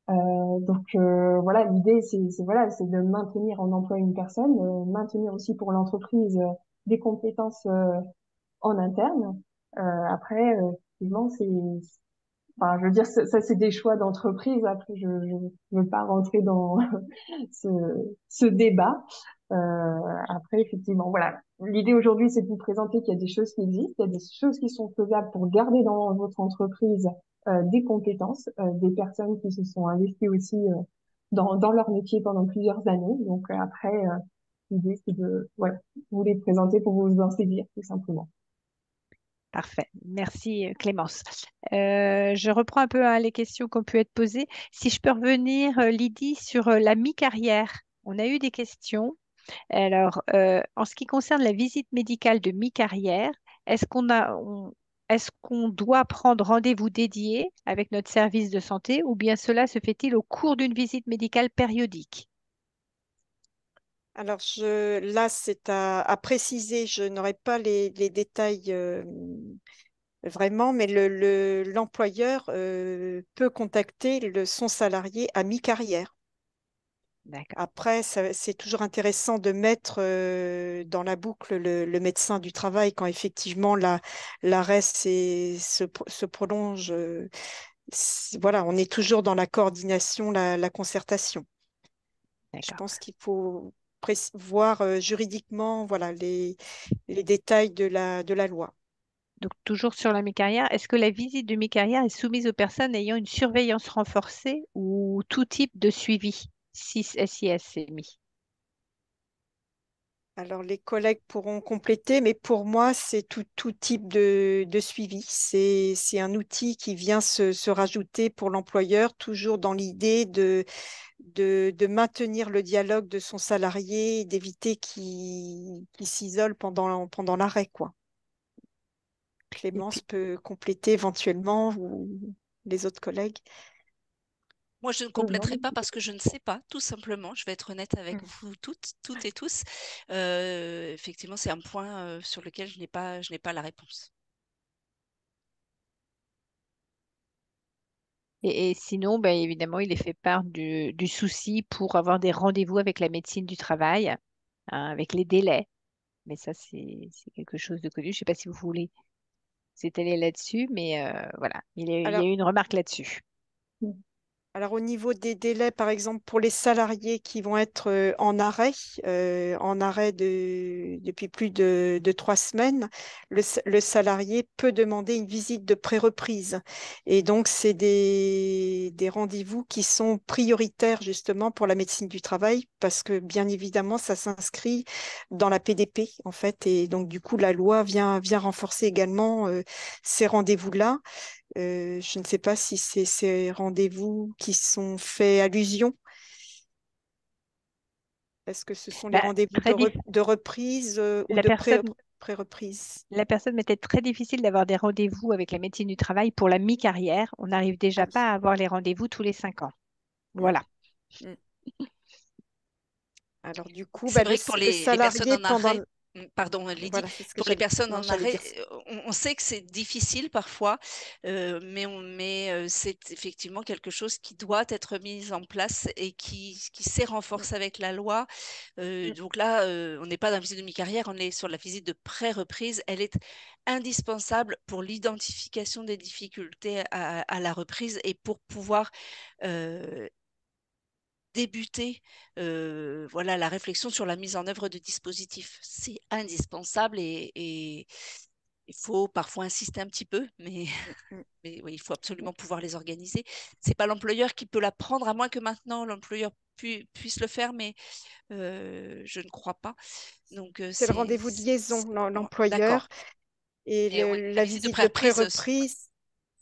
Voilà, l'idée c'est de maintenir en emploi une personne, maintenir aussi pour l'entreprise des compétences en interne. Après, effectivement, enfin, je veux dire, ça c'est des choix d'entreprise. Après, je veux pas rentrer dans ce, ce débat. Après, effectivement, voilà. L'idée aujourd'hui, c'est de vous présenter qu'il y a des choses qui existent, il y a des choses qui sont faisables pour garder dans votre entreprise des compétences, des personnes qui se sont investies aussi dans leur métier pendant plusieurs années. Donc après, l'idée, c'est de voilà, vous les présenter pour vous en saisir, tout simplement. Parfait. Merci Clémence. Je reprends un peu les questions qui ont pu être posées. Si je peux revenir, Lydie, sur la mi-carrière. On a eu des questions. Alors, en ce qui concerne la visite médicale de mi-carrière, est-ce qu'on a, est-ce qu'on doit prendre rendez-vous dédié avec notre service de santé ou bien cela se fait-il au cours d'une visite médicale périodique? Alors, là, c'est à préciser. Je n'aurai pas les détails vraiment, mais l'employeur peut contacter son salarié à mi-carrière. D'accord. Après, c'est toujours intéressant de mettre dans la boucle le médecin du travail quand effectivement l'arrêt se prolonge. Voilà, on est toujours dans la coordination, la concertation. Je D'accord. pense qu'il faut voir juridiquement voilà, les détails de la loi. Donc, toujours sur la mi-carrière, est-ce que la visite de mi-carrière est soumise aux personnes ayant une surveillance renforcée ou tout type de suivi, SIS, SIS, SEMI? Alors, les collègues pourront compléter, mais pour moi, c'est tout type de suivi. C'est un outil qui vient se rajouter pour l'employeur, toujours dans l'idée de maintenir le dialogue de son salarié, et d'éviter qu'il s'isole pendant l'arrêt, quoi. Et Clémence puis, peut compléter éventuellement ou les autres collègues. Moi, je ne Non, compléterai pas parce que je ne sais pas, tout simplement. Je vais être honnête avec vous toutes et tous. Effectivement, c'est un point sur lequel je n'ai pas la réponse. et sinon, ben, évidemment, il est fait part du souci pour avoir des rendez-vous avec la médecine du travail, hein, avec les délais. Mais ça, c'est quelque chose de connu. Je ne sais pas si vous voulez s'étaler là-dessus, mais voilà, il y a Alors, eu une remarque là-dessus. Alors, au niveau des délais, par exemple, pour les salariés qui vont être en arrêt depuis plus de 3 semaines, le salarié peut demander une visite de pré-reprise. Et donc, c'est des rendez-vous qui sont prioritaires justement pour la médecine du travail parce que, bien évidemment, ça s'inscrit dans la PDP, en fait. Et donc, du coup, la loi vient renforcer également ces rendez-vous-là. Je ne sais pas si c'est ces rendez-vous qui sont faits allusion. Est-ce que ce sont les Bah, rendez-vous de reprise ou la de personne, pré-reprise? la personne m'était très difficile d'avoir des rendez-vous avec la médecine du travail pour la mi-carrière. On n'arrive Ah déjà oui. pas à avoir les rendez-vous tous les 5 ans. Mm, Voilà. mm. Alors du coup, C'est bah, vrai que pour le les personnes salarié en arrêt, Pardon, Lydie, Voilà, c'est ce que pour les j'allais. personnes Non, en j'allais arrêt, dire ça. on sait que c'est difficile parfois, mais c'est effectivement quelque chose qui doit être mis en place et qui s'est Mm, renforcé avec la loi. mm. Donc là, on n'est pas dans la visite de mi-carrière, on est sur la visite de pré-reprise. Elle est indispensable pour l'identification des difficultés à la reprise et pour pouvoir euh, débuter voilà, la réflexion sur la mise en œuvre de dispositifs. C'est indispensable et il faut parfois insister un petit peu, mais, Mm. mais oui, il faut absolument pouvoir les organiser. C'est pas l'employeur qui peut la prendre, à moins que maintenant l'employeur puisse le faire, mais je ne crois pas. Donc C'est le rendez-vous de liaison, bon, d'accord. l'employeur. Et Mais oui, la la visite de visite de pré-reprise, pré-reprise,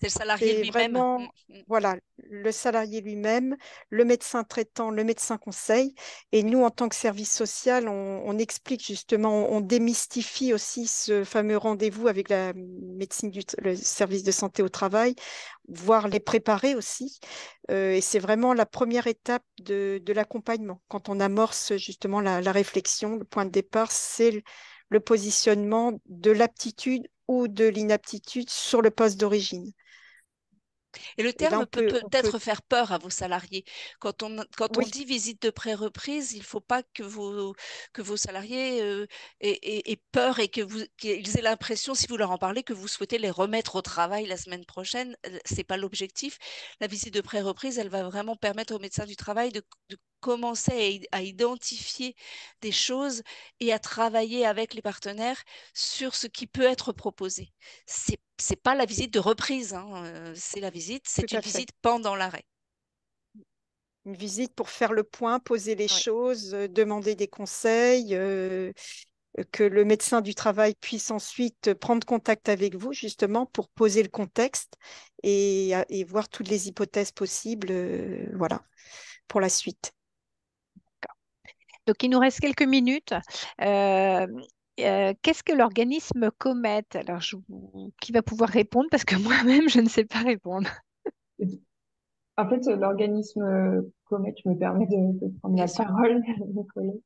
c'est le salarié c'est lui-même. vraiment, voilà, le salarié lui-même, le médecin traitant, le médecin conseil. Et nous, en tant que service social, on explique justement, on démystifie aussi ce fameux rendez-vous avec la médecine le service de santé au travail, voire les préparer aussi. Et c'est vraiment la première étape de l'accompagnement. Quand on amorce justement la réflexion, le point de départ, c'est le positionnement de l'aptitude ou de l'inaptitude sur le poste d'origine. Et le Et là, terme peut on peut, peut-être faire peur à vos salariés. Quand on oui, dit visite de pré-reprise, il ne faut pas que vos salariés aient peur et qu'ils aient l'impression, si vous leur en parlez, que vous souhaitez les remettre au travail la semaine prochaine. Ce n'est pas l'objectif. La visite de pré-reprise, elle va vraiment permettre aux médecins du travail de commencer à identifier des choses et à travailler avec les partenaires sur ce qui peut être proposé. C'est pas la visite de reprise, hein, tout c'est une à fait. visite pendant l'arrêt. Une visite pour faire le point, poser les Oui. choses, demander des conseils, que le médecin du travail puisse ensuite prendre contact avec vous, justement, pour poser le contexte et voir toutes les hypothèses possibles, voilà, pour la suite. Donc, il nous reste quelques minutes. Euh, Qu'est-ce que l'organisme Comet? Alors, qui va pouvoir répondre parce que moi-même, je ne sais pas répondre. En fait, l'organisme Comet, je me permets de prendre Bien la sûr. parole, mon collègue.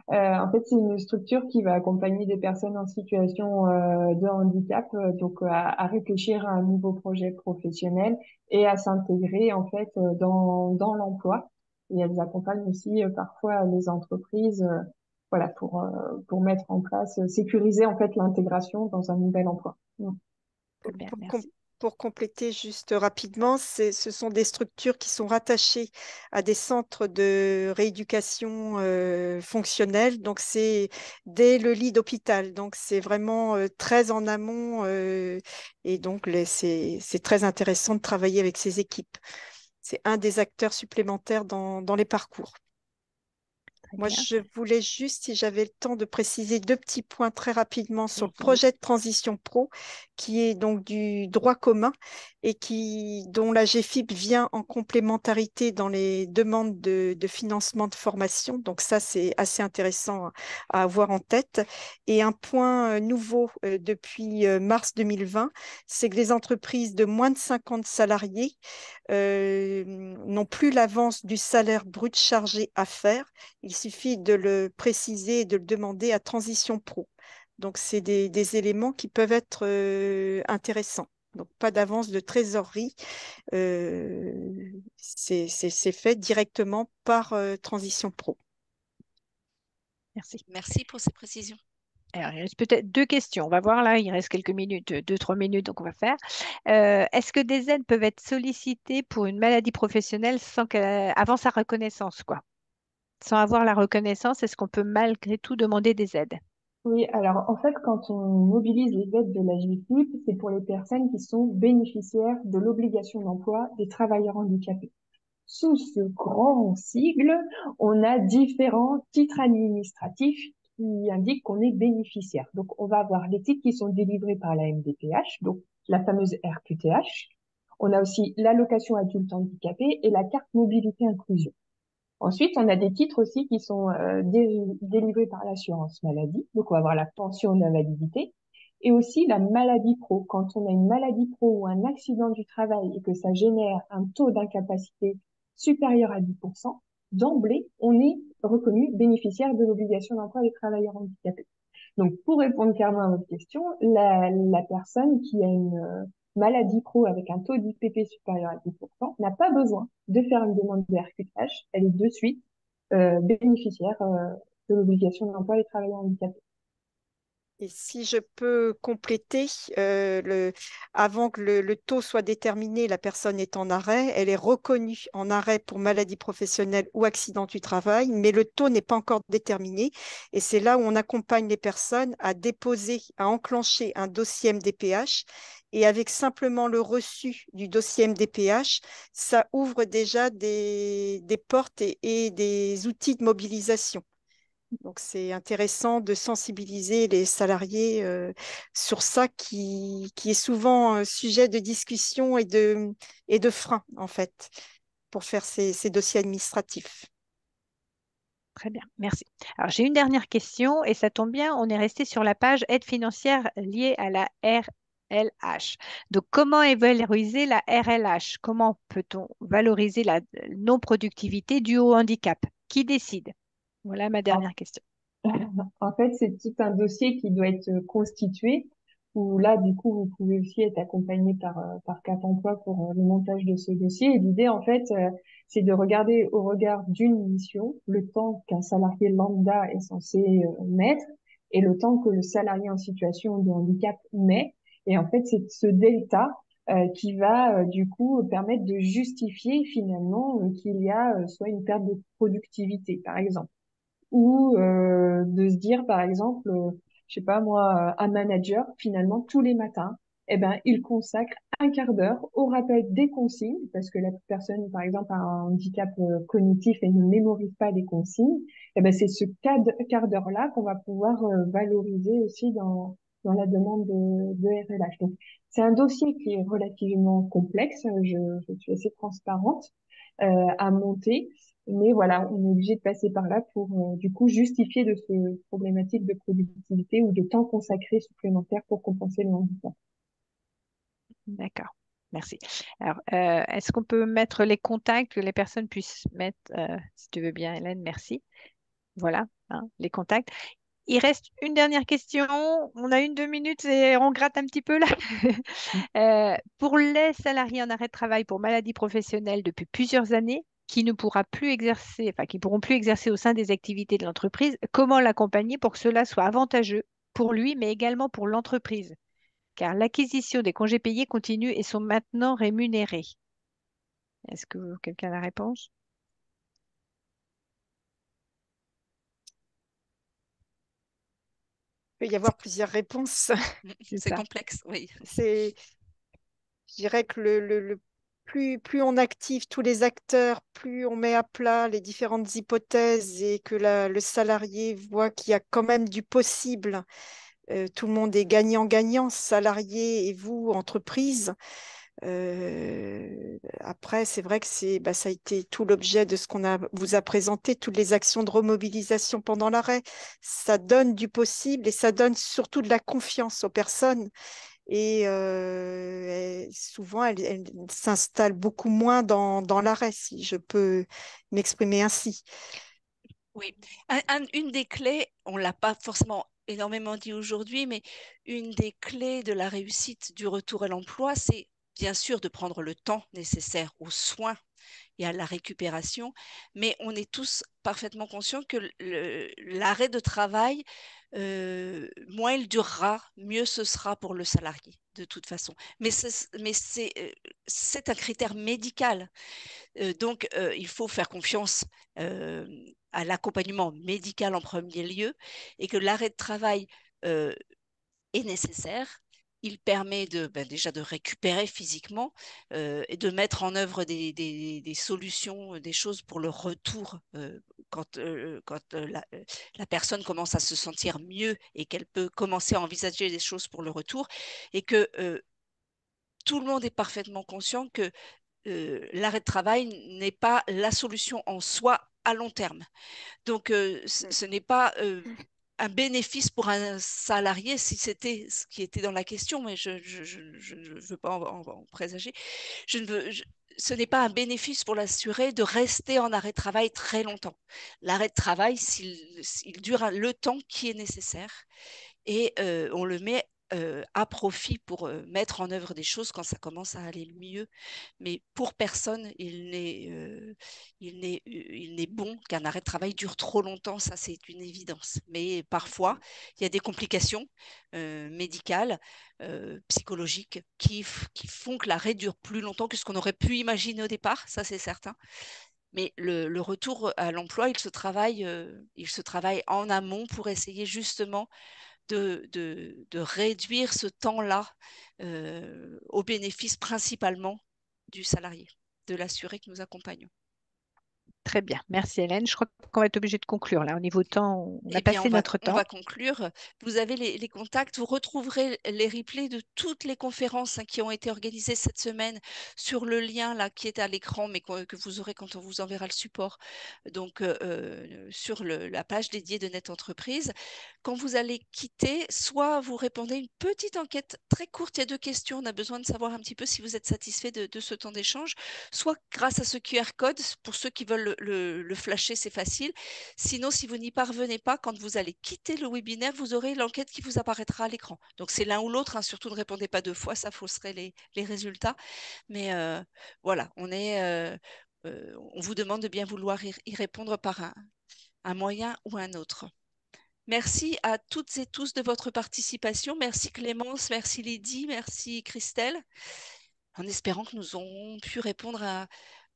En fait, c'est une structure qui va accompagner des personnes en situation de handicap, donc à réfléchir à un nouveau projet professionnel et à s'intégrer en fait dans l'emploi. Et elles accompagnent aussi parfois les entreprises, voilà, pour mettre en place, sécuriser en fait l'intégration dans un nouvel emploi. Mm. Très bien, Pour, com- merci. pour compléter juste rapidement, ce sont des structures qui sont rattachées à des centres de rééducation fonctionnelle. Donc, c'est dès le lit d'hôpital. Donc, c'est vraiment très en amont. Et donc, c'est très intéressant de travailler avec ces équipes. C'est un des acteurs supplémentaires dans les parcours. Très Moi, bien. je voulais juste, si j'avais le temps, de préciser deux petits points très rapidement sur le Mhm. projet de transition pro, qui est donc du droit commun et dont la GFIP vient en complémentarité dans les demandes de financement de formation. Donc ça, c'est assez intéressant à avoir en tête. Et un point nouveau depuis mars 2020, c'est que les entreprises de moins de 50 salariés n'ont plus l'avance du salaire brut chargé à faire. Il suffit de le préciser et de le demander à Transition Pro. Donc, c'est des éléments qui peuvent être intéressants. Donc, pas d'avance de trésorerie. euh, c'est fait directement par Transition Pro. Merci. Merci pour ces précisions. Alors, il reste peut-être deux questions. On va voir là, il reste quelques minutes, deux, trois minutes, donc on va faire. Est-ce que des aides peuvent être sollicitées pour une maladie professionnelle avant sa reconnaissance, quoi? Sans avoir la reconnaissance, est-ce qu'on peut malgré tout demander des aides? Oui, alors en fait, quand on mobilise les aides de la GFIP, c'est pour les personnes qui sont bénéficiaires de l'obligation d'emploi des travailleurs handicapés. Sous ce grand sigle, on a différents titres administratifs qui indiquent qu'on est bénéficiaire. Donc, on va avoir les titres qui sont délivrés par la MDPH, donc la fameuse RQTH. On a aussi l'allocation adulte handicapé et la carte mobilité inclusion. Ensuite, on a des titres aussi qui sont délivrés par l'assurance maladie. Donc, on va avoir la pension d'invalidité et aussi la maladie pro. Quand on a une maladie pro ou un accident du travail et que ça génère un taux d'incapacité supérieur à 10%, d'emblée, on est reconnu bénéficiaire de l'obligation d'emploi des travailleurs handicapés. Donc, pour répondre clairement à votre question, la personne qui a une maladie pro avec un taux d'IPP supérieur à 10% n'a pas besoin de faire une demande de RQTH. Elle est de suite bénéficiaire de l'obligation d'emploi des travailleurs handicapés. Et si je peux compléter, avant que le taux soit déterminé, la personne est en arrêt, elle est reconnue en arrêt pour maladie professionnelle ou accident du travail, mais le taux n'est pas encore déterminé. Et c'est là où on accompagne les personnes à déposer, à enclencher un dossier MDPH. Et avec simplement le reçu du dossier MDPH, ça ouvre déjà des portes et des outils de mobilisation. Donc, c'est intéressant de sensibiliser les salariés sur ça qui est souvent sujet de discussion et de frein, en fait, pour faire ces dossiers administratifs. Très bien, merci. Alors, j'ai une dernière question et ça tombe bien, on est resté sur la page aide financière liée à la RLH. Donc, comment est valorisée la RLH? Comment peut-on valoriser la non-productivité due au handicap? Qui décide? Voilà ma En, dernière question. en fait, c'est tout un dossier qui doit être constitué, où là, du coup, vous pouvez aussi être accompagné par Cap Emploi pour le montage de ce dossier. Et l'idée, en fait, c'est de regarder au regard d'une mission le temps qu'un salarié lambda est censé mettre et le temps que le salarié en situation de handicap met. Et en fait, c'est ce delta qui va, du coup, permettre de justifier finalement qu'il y a soit une perte de productivité, par exemple ou de se dire, par exemple, je sais pas moi, un manager, finalement, tous les matins, eh ben, il consacre un quart d'heure au rappel des consignes, parce que la personne, par exemple, a un handicap cognitif et ne mémorise pas les consignes. Eh ben, c'est ce quart d'heure-là qu'on va pouvoir valoriser aussi dans la demande de RLH. Donc, c'est un dossier qui est relativement complexe. Je suis assez transparente à monter. Mais voilà, on est obligé de passer par là pour du coup justifier de ce problématique de productivité ou de temps consacré supplémentaire pour compenser le handicap. D'accord, merci. Alors, est-ce qu'on peut mettre les contacts, que les personnes puissent mettre, si tu veux bien, Hélène, merci. Voilà, hein, les contacts. Il reste une dernière question. On a 2 minutes et on gratte un petit peu là. Pour les salariés en arrêt de travail pour maladie professionnelle depuis plusieurs années, qui ne pourra plus exercer, enfin qui pourront plus exercer au sein des activités de l'entreprise, comment l'accompagner pour que cela soit avantageux pour lui, mais également pour l'entreprise? Car l'acquisition des congés payés continue et sont maintenant rémunérés. Est-ce que quelqu'un a la réponse? Il peut y avoir plusieurs réponses. C'est C'est ça. complexe, oui. C'est, je dirais que plus on active tous les acteurs, plus on met à plat les différentes hypothèses et que le salarié voit qu'il y a quand même du possible. Tout le monde est gagnant-gagnant, salarié et vous, entreprise. Après, c'est vrai que ça a été tout l'objet de ce vous a présenté, toutes les actions de remobilisation pendant l'arrêt. Ça donne du possible et ça donne surtout de la confiance aux personnes. Souvent, elles s'installent beaucoup moins dans l'arrêt, si je peux m'exprimer ainsi. Oui, une des clés, on ne l'a pas forcément énormément dit aujourd'hui, mais une des clés de la réussite du retour à l'emploi, c'est bien sûr de prendre le temps nécessaire aux soins et à la récupération, mais on est tous parfaitement conscients que l'arrêt de travail, moins il durera, mieux ce sera pour le salarié, de toute façon. Mais c'est un critère médical. Donc, il faut faire confiance euh, à l'accompagnement médical en premier lieu et que l'arrêt de travail est nécessaire. Il permet déjà de récupérer physiquement et de mettre en œuvre des solutions, des choses pour le retour quand la personne commence à se sentir mieux et qu'elle peut commencer à envisager des choses pour le retour et que tout le monde est parfaitement conscient que l'arrêt de travail n'est pas la solution en soi à long terme. Donc, ce n'est pas un bénéfice pour un salarié si c'était ce qui était dans la question, mais je ne veux pas en présager. Je ne veux, ce n'est pas un bénéfice pour l'assuré de rester en arrêt de travail très longtemps. L'arrêt de travail, s'il dure le temps qui est nécessaire et on le met à profit pour mettre en œuvre des choses quand ça commence à aller mieux. Mais pour personne, il n'est bon qu'un arrêt de travail dure trop longtemps, ça c'est une évidence. Mais parfois, il y a des complications médicales, psychologiques, qui font que l'arrêt dure plus longtemps que ce qu'on aurait pu imaginer au départ, ça c'est certain. Mais le retour à l'emploi, il se travaille en amont pour essayer justement de réduire ce temps-là au bénéfice principalement du salarié, de l'assuré que nous accompagnons. Très bien, merci Hélène. Je crois qu'on va être obligé de conclure là. Au niveau temps, on a Eh bien, passé notre on temps. va conclure. Vous avez les contacts, vous retrouverez les replays de toutes les conférences qui ont été organisées cette semaine sur le lien là qui est à l'écran, mais que vous aurez quand on vous enverra le support. Donc, sur la page dédiée de Net Entreprise. Quand vous allez quitter, soit vous répondez à une petite enquête très courte, il y a 2 questions, on a besoin de savoir un petit peu si vous êtes satisfait de ce temps d'échange, soit grâce à ce QR code, pour ceux qui veulent le flasher, c'est facile. Sinon, si vous n'y parvenez pas, quand vous allez quitter le webinaire, vous aurez l'enquête qui vous apparaîtra à l'écran. Donc, c'est l'un ou l'autre, hein. Surtout ne répondez pas 2 fois, ça fausserait les résultats. Mais voilà, on vous demande de bien vouloir y répondre par un moyen ou un autre. Merci à toutes et tous de votre participation. Merci Clémence, merci Lydie, merci Christelle, en espérant que nous aurons pu répondre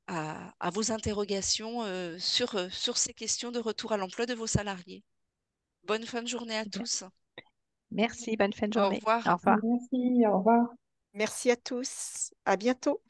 à vos interrogations sur ces questions de retour à l'emploi de vos salariés. Bonne fin de journée à Bien. tous. Merci, bonne fin de Au journée. revoir. Au revoir. Merci, au revoir. Merci à tous. À bientôt.